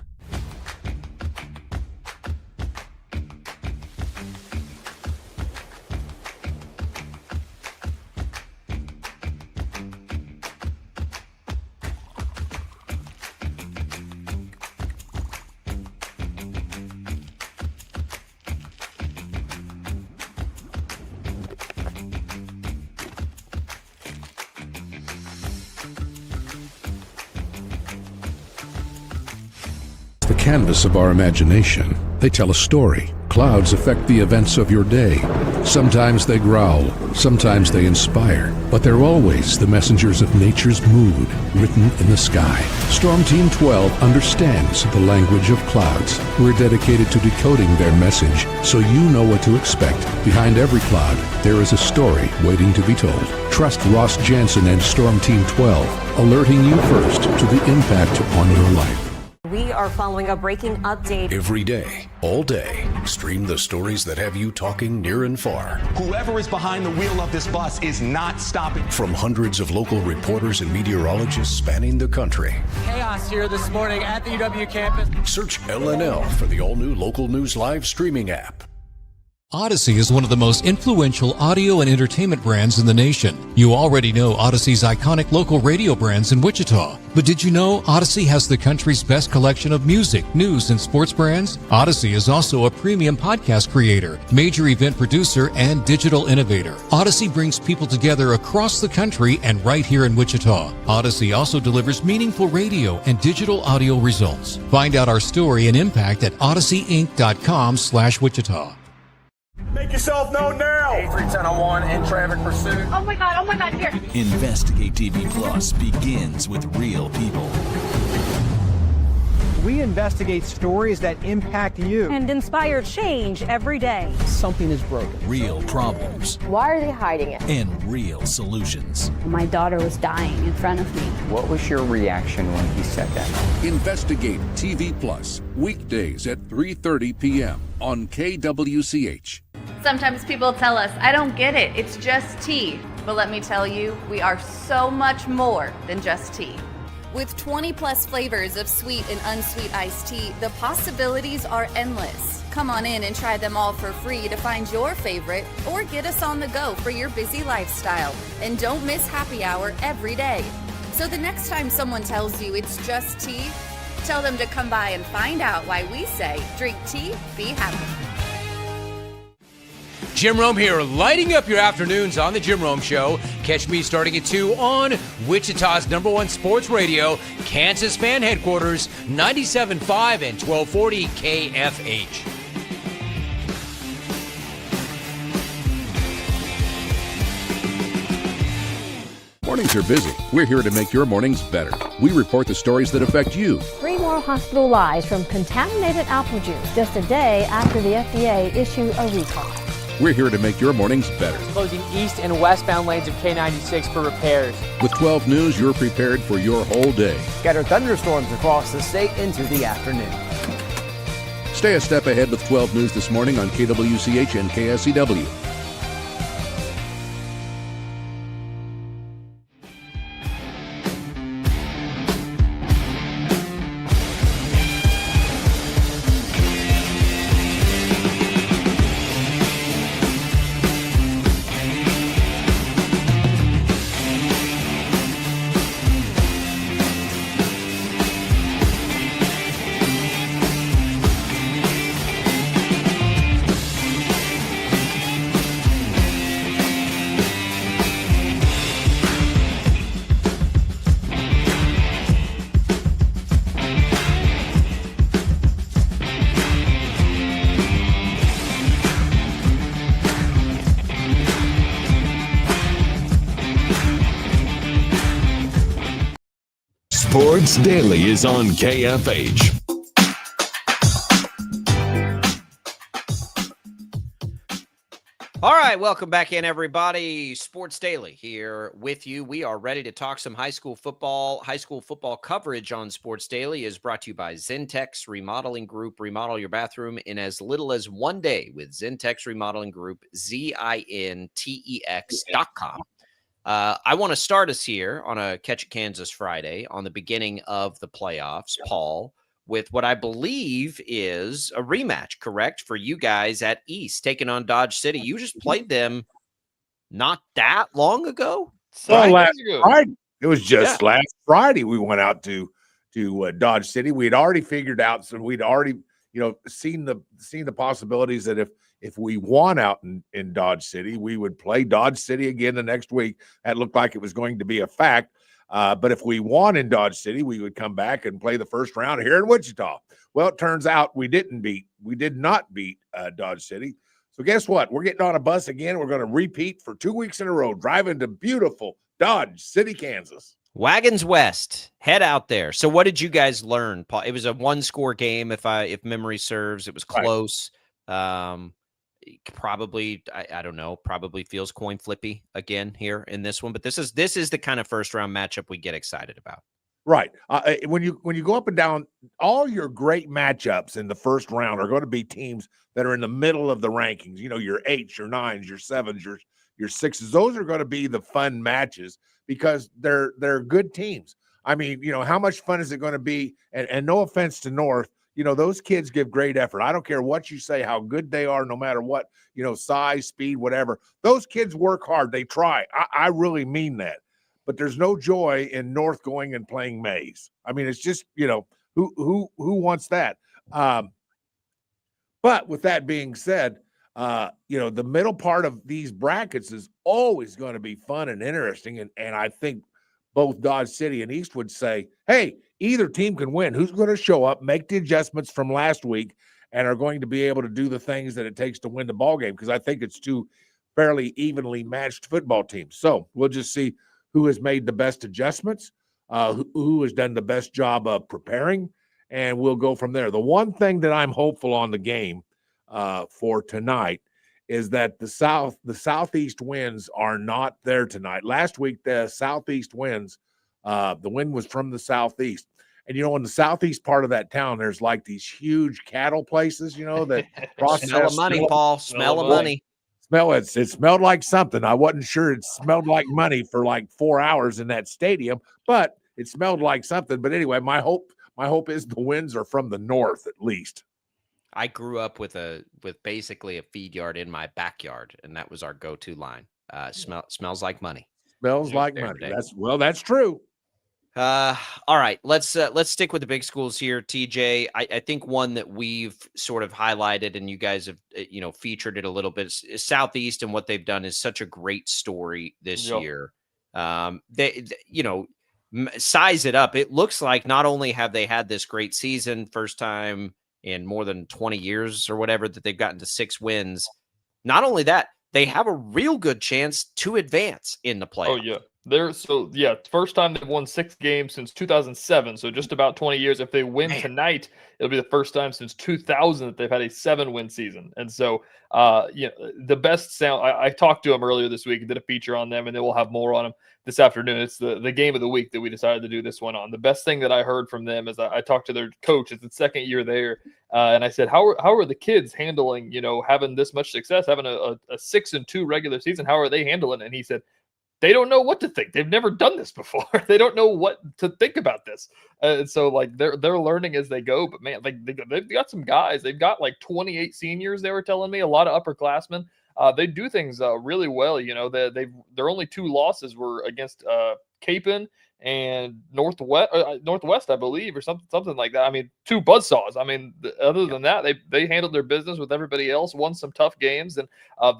The canvas of our imagination. They tell a story. Clouds affect the events of your day. Sometimes they growl, sometimes they inspire, but they're always the messengers of nature's mood written in the sky. Storm Team 12 understands the language of clouds. We're dedicated to decoding their message so you know what to expect. Behind every cloud, there is a story waiting to be told. Trust Ross Jansen and Storm Team 12, alerting you first to the impact on your life. We are following a breaking update. Every day, all day, stream the stories that have you talking near and far. Whoever is behind the wheel of this bus is not stopping. From hundreds of local reporters and meteorologists spanning the country. Chaos here this morning at the UW campus. Search LNL for the all-new Local News Live streaming app. Odyssey is one of the most influential audio and entertainment brands in the nation. You already know Odyssey's iconic local radio brands in Wichita. But did you know Odyssey has the country's best collection of music, news, and sports brands? Odyssey is also a premium podcast creator, major event producer, and digital innovator. Odyssey brings people together across the country and right here in Wichita. Odyssey also delivers meaningful radio and digital audio results. Find out our story and impact at odysseyinc.com/Wichita. Make yourself known now. 310-1 in traffic pursuit. Oh my God, here. Investigate TV Plus begins with real people. We investigate stories that impact you. And inspire change every day. Something is broken. Real problems. Why are they hiding it? And real solutions. My daughter was dying in front of me. What was your reaction when he said that? Investigate TV Plus, weekdays at 3:30 p.m. on KWCH. Sometimes people tell us, I don't get it, it's just tea. But let me tell you, we are so much more than just tea. With 20 plus flavors of sweet and unsweet iced tea, the possibilities are endless. Come on in and try them all for free to find your favorite, or get us on the go for your busy lifestyle. And don't miss happy hour every day. So the next time someone tells you it's just tea, tell them to come by and find out why we say, drink tea, be happy. Jim Rome here, lighting up your afternoons on The Jim Rome Show. Catch me starting at 2 on Wichita's #1 sports radio, Kansas Fan Headquarters, 97.5 and 1240 KFH. Mornings are busy. We're here to make your mornings better. We report the stories that affect you. 3 more hospital lies from contaminated apple juice just a day after the FDA issued a recall. We're here to make your mornings better. Closing east and westbound lanes of K96 for repairs. With 12 News, you're prepared for your whole day. Scattered thunderstorms across the state into the afternoon. Stay a step ahead with 12 News this morning on KWCH and KSCW. Sports Daily is on KFH. All right, welcome back in, everybody. Sports Daily here with you. We are ready to talk some high school football. High school football coverage on Sports Daily is brought to you by Zentex Remodeling Group. Remodel your bathroom in as little as 1 day with Zentex Remodeling Group, ZINTEX.com. I want to start us here on a Catch It Kansas Friday on the beginning of the playoffs, Paul, with what I believe is a rematch, correct, for you guys at East taking on Dodge City. You just played them not that long ago. Well, last Friday. It was just last Friday we went out to Dodge City. We had already figured out, so we'd already seen the possibilities that if we won out in Dodge City, we would play Dodge City again the next week. That looked like it was going to be a fact. But if we won in Dodge City, we would come back and play the first round here in Wichita. Well, it turns out we did not beat Dodge City. So guess what? We're getting on a bus again. We're going to repeat for 2 weeks in a row, driving to beautiful Dodge City, Kansas. Wagons West, head out there. So what did you guys learn, Paul? It was a 1-score game, if memory serves. It was close. Right. Probably, I don't know, probably feels coin flippy again here in this one, but this is the kind of first round matchup we get excited about. Right. When you go up and down, all your great matchups in the first round are going to be teams that are in the middle of the rankings. You know, your 8s, your 9s, your 7s, your 6s. Those are going to be the fun matches because they're good teams. I mean, how much fun is it going to be? And no offense to North, those kids give great effort. I don't care what you say, how good they are, no matter what, size, speed, whatever. Those kids work hard. They try. I really mean that. But there's no joy in North going and playing Mays. I mean, it's just, who wants that? But with that being said, the middle part of these brackets is always going to be fun and interesting. And I think both Dodge City and East would say, hey, either team can win. Who's going to show up, make the adjustments from last week, and are going to be able to do the things that it takes to win the ball game? Because I think it's two fairly evenly matched football teams. So we'll just see who has made the best adjustments, who has done the best job of preparing, and we'll go from there. The one thing that I'm hopeful on the game for tonight is that the Southeast winds are not there tonight. Last week, the Southeast winds, the wind was from the Southeast. And, in the Southeast part of that town, there's like these huge cattle places, that process. Smell of money, Paul. Smell of money. It smelled like something. I wasn't sure it smelled like money for like 4 hours in that stadium, but it smelled like something. But anyway, my hope is the winds are from the north at least. I grew up with basically a feed yard in my backyard, and that was our go-to line. Smells like money. Smells like money. That's true. All right, let's stick with the big schools here, TJ. I think one that we've sort of highlighted, and you guys have featured it a little bit, is Southeast, and what they've done is such a great story this year. They size it up. It looks like not only have they had this great season, first time in more than 20 years or whatever, that they've gotten to 6 wins. Not only that, they have a real good chance to advance in the playoffs. Oh, yeah. First time they've won 6 games since 2007. So just about 20 years. If they win tonight, it'll be the first time since 2000 that they've had a 7-win season. And so, the best sound, I talked to them earlier this week and did a feature on them, and then we'll have more on them this afternoon. It's the game of the week that we decided to do this one on. The best thing that I heard from them is I talked to their coach. It's the second year there. And I said, how are the kids handling, having this much success, having a 6-2 regular season? How are they handling it? And he said, they don't know what to think. They've never done this before. They don't know what to think about this. And so like they're learning as they go, but man, like they've got some guys, they've got like 28 seniors. They were telling me, a lot of upperclassmen. They do things really well. Their only 2 losses were against Capon and Northwest, I believe, or something like that. I mean, 2 buzzsaws. I mean, other than that, they handled their business with everybody else, won some tough games, and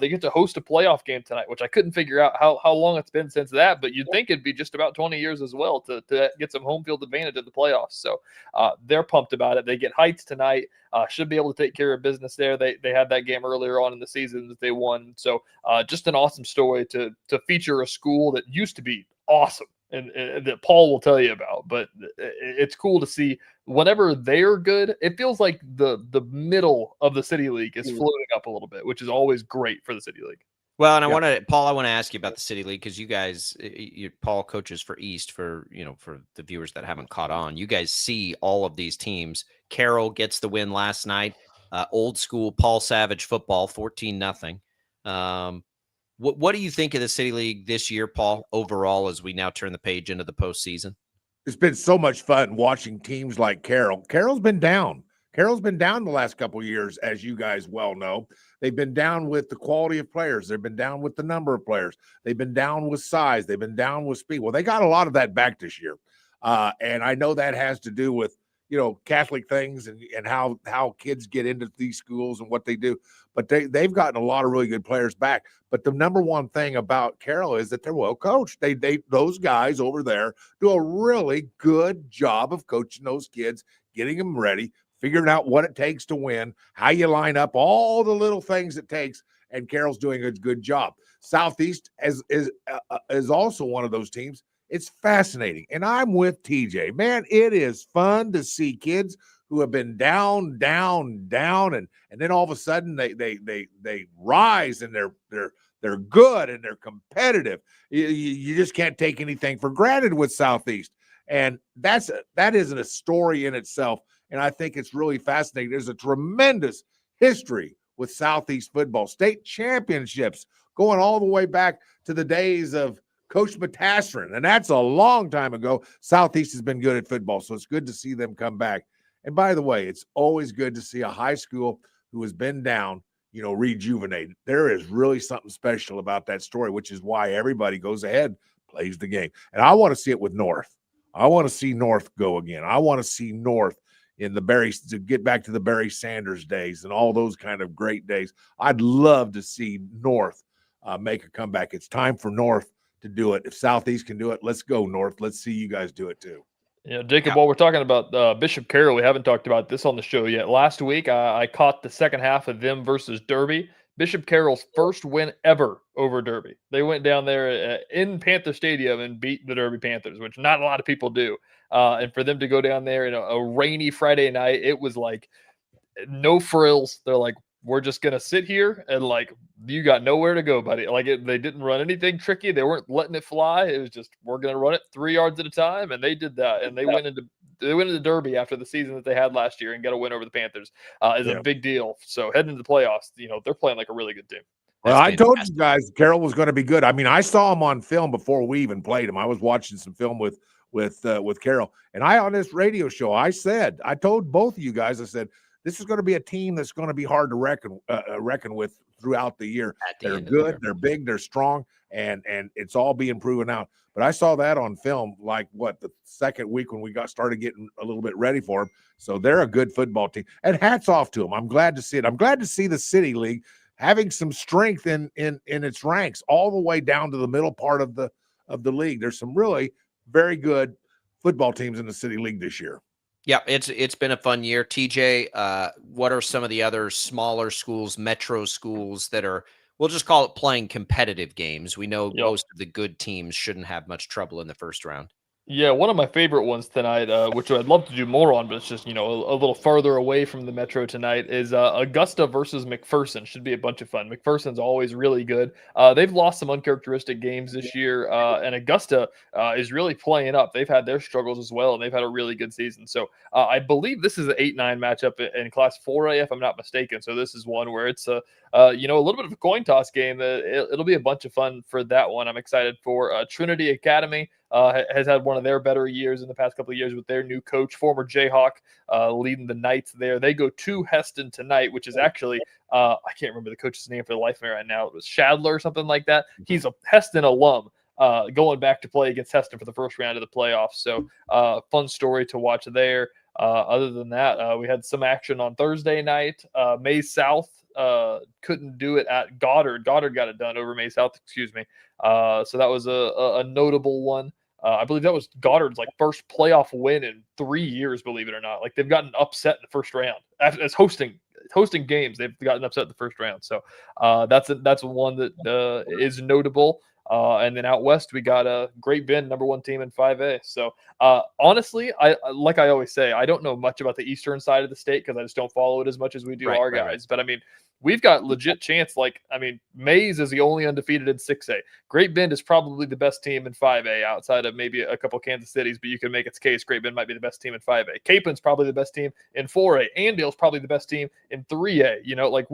they get to host a playoff game tonight, which I couldn't figure out how long it's been since that, but you'd think it'd be just about 20 years as well to get some home field advantage at the playoffs. So they're pumped about it. They get Heights tonight. Should be able to take care of business there. They had that game earlier on in the season that they won. So just an awesome story to feature a school that used to be awesome and that Paul will tell you about. But it's cool to see whenever they're good, it feels like the middle of the City League is floating up a little bit, which is always great for the City League. Well, and I want to ask you about the City League because you guys, Paul coaches for East for the viewers that haven't caught on. You guys see all of these teams. Carroll gets the win last night. Old school Paul Savage football, 14-0. What do you think of the City League this year, Paul, overall, as we now turn the page into the postseason? It's been so much fun watching teams like Carroll. Carroll's been down. Carroll's been down the last couple of years, as you guys well know. They've been down with the quality of players. They've been down with the number of players. They've been down with size. They've been down with speed. Well, they got a lot of that back this year. And I know that has to do with, Catholic things and how kids get into these schools and what they do. But they've gotten a lot of really good players back. But the number one thing about Carroll is that they're well coached. Those guys over there do a really good job of coaching those kids, getting them ready, figuring out what it takes to win, how you line up, all the little things it takes, and Carroll's doing a good job. Southeast is also one of those teams. It's fascinating, and I'm with TJ. Man, it is fun to see kids who have been down, and then all of a sudden they rise and they're good and they're competitive. You just can't take anything for granted with Southeast, and that isn't a story in itself. And I think it's really fascinating. There's a tremendous history with Southeast football, state championships going all the way back to the days of Coach Matassarin, and that's a long time ago. Southeast has been good at football, so it's good to see them come back. And by the way, it's always good to see a high school who has been down, rejuvenated. There is really something special about that story, which is why everybody goes ahead, plays the game. And I want to see it with North. I want to see North go again. I want to see North in to get back to the Barry Sanders days and all those kind of great days. I'd love to see North make a comeback. It's time for North to do it. If Southeast can do it, let's go North. Let's see you guys do it too. Jacob, while we're talking about Bishop Carroll, we haven't talked about this on the show yet. Last week, I caught the second half of them versus Derby. Bishop Carroll's first win ever over Derby. They went down there in Panther Stadium and beat the Derby Panthers, which not a lot of people do. And for them to go down there in a rainy Friday night, it was like no frills. They're like, we're just going to sit here and you got nowhere to go, buddy. They didn't run anything tricky. They weren't letting it fly. It was just, we're going to run it 3 yards at a time. And they did that. And they went into Derby after the season that they had last year and got a win over the Panthers is a big deal. So heading into the playoffs, they're playing like a really good team. Well, I told you guys Carroll was going to be good. I mean, I saw him on film before we even played him. I was watching some film with Carroll. And on this radio show, I told both of you guys, I said, this is going to be a team that's going to be hard to reckon with throughout the year. They're good, they're big, they're strong, and it's all being proven out. But I saw that on film, the second week when we started getting a little bit ready for them. So they're a good football team, and hats off to them. I'm glad to see it. I'm glad to see the City League having some strength in its ranks all the way down to the middle part of the league. There's some really very good football teams in the City League this year. Yeah, it's been a fun year. TJ, what are some of the other smaller schools, metro schools that are, we'll just call it playing competitive games? We know most of the good teams shouldn't have much trouble in the first round. Yeah, one of my favorite ones tonight, which I'd love to do more on, but it's just, a little farther away from the Metro tonight, is Augusta versus McPherson. Should be a bunch of fun. McPherson's always really good. They've lost some uncharacteristic games this year, and Augusta is really playing up. They've had their struggles as well, and they've had a really good season. So I believe this is an 8-9 matchup in Class 4A, if I'm not mistaken. So this is one where it's a little bit of a coin toss game. It'll be a bunch of fun for that one. I'm excited for Trinity Academy. Has had one of their better years in the past couple of years with their new coach, former Jayhawk, leading the Knights there. They go to Heston tonight, which is actually, I can't remember the coach's name for the life of me right now. It was Shadler or something like that. He's a Heston alum going back to play against Heston for the first round of the playoffs. So fun story to watch there. Other than that, we had some action on Thursday night. Maize South couldn't do it at Goddard. Goddard got it done over Maize South, excuse me. So that was a notable one. I believe that was Goddard's first playoff win in 3 years, believe it or not. They've gotten upset in the first round as hosting games. They've gotten upset in the first round. So that's one that is notable. And then out west, we got a Great Bend, #1 team in 5A. So honestly, I like I always say, I don't know much about the eastern side of the state because I just don't follow it as much as we do our guys. But I mean, we've got legit chance. Like, I mean, Mays is the only undefeated in 6A. Great Bend is probably the best team in 5A outside of maybe a couple Kansas Cities, but you can make its case. Great Bend might be the best team in 5A. Capen's probably the best team in 4A. Andale's probably the best team in 3A. You know, like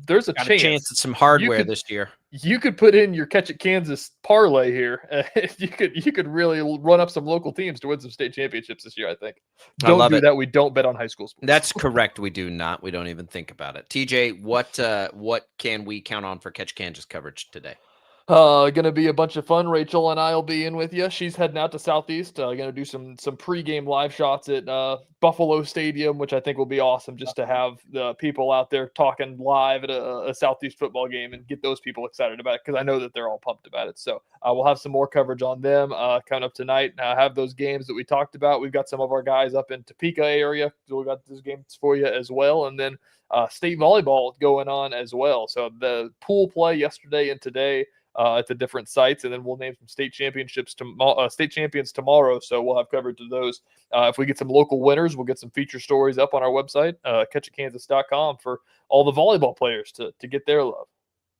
there's a chance at some hardware this year. You could put in your Catch It Kansas parlay here. You could really run up some local teams to win some state championships this year, I think. Don't do that. We don't bet on high school sports. That's correct. We do not. We don't even think about it. TJ, what can we count on for Catch Kansas coverage today? Gonna be a bunch of fun. Rachel and I will be in with you. She's heading out to Southeast. Gonna do some pregame live shots at Buffalo Stadium, which I think will be awesome, just to have the people out there talking live at a Southeast football game and get those people excited about it, because I know that they're all pumped about it. So we'll have some more coverage on them coming up tonight. Have those games that we talked about. We've got some of our guys up in Topeka area, so we got those games for you as well, and then state volleyball going on as well. So the pool play yesterday and today at the different sites, and then we'll name some state championships state champions tomorrow. So we'll have coverage of those. If we get some local winners, we'll get some feature stories up on our website, catchitkansas.com, for all the volleyball players to get their love.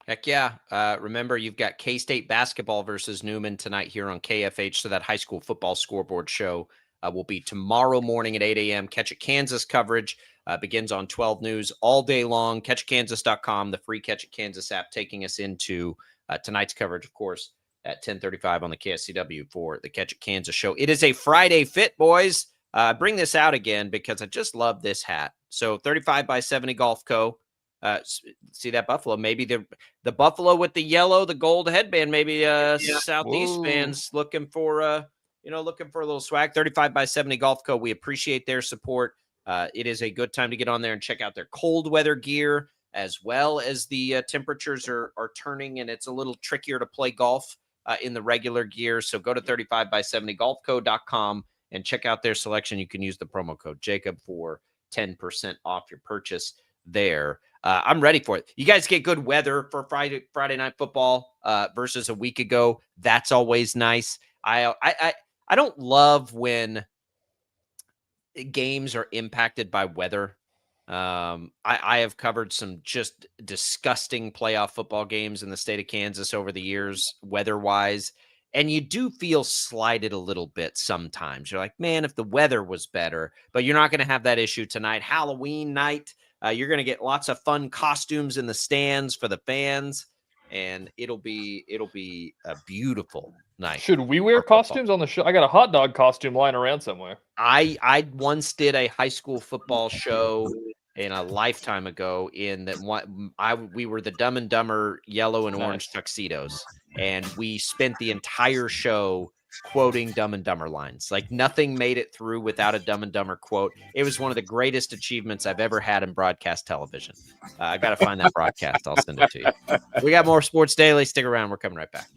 Heck yeah. Remember, you've got K-State basketball versus Newman tonight here on KFH. So that high school football scoreboard show will be tomorrow morning at 8 a.m. Catch It Kansas coverage begins on 12 News all day long. Catchitkansas.com, the free Catch It Kansas app, taking us into tonight's coverage, of course, at 10:35 on the KSCW for the Catch It Kansas show. It is a Friday fit, boys. Bring this out again because I just love this hat. So 35 by 70 Golf Co. See that buffalo? Maybe the buffalo with the yellow, the gold headband. Maybe Southeast fans looking for a little swag. 35 by 70 Golf Co. We appreciate their support. It is a good time to get on there and check out their cold weather gear, as well as the temperatures are turning, and it's a little trickier to play golf in the regular gear. So go to 35by70golfco.com and check out their selection. You can use the promo code Jacob for 10% off your purchase there. I'm ready for it. You guys get good weather for Friday night football versus a week ago. That's always nice. I don't love when games are impacted by weather. I have covered some just disgusting playoff football games in the state of Kansas over the years, weather-wise, and you do feel slighted a little bit sometimes. You're like, man, if the weather was better, but you're not going to have that issue tonight. Halloween night, you're going to get lots of fun costumes in the stands for the fans, and it'll be a beautiful night. Should we wear costumes on the show? I got a hot dog costume lying around somewhere. I once did a high school football show in a lifetime ago in that we were the Dumb and Dumber yellow and orange tuxedos, and we spent the entire show quoting Dumb and Dumber lines. Like nothing made it through without a Dumb and Dumber quote. It was one of the greatest achievements I've ever had in broadcast television. I got to find that broadcast. I'll send it to you. We got more Sports Daily. Stick around. We're coming right back.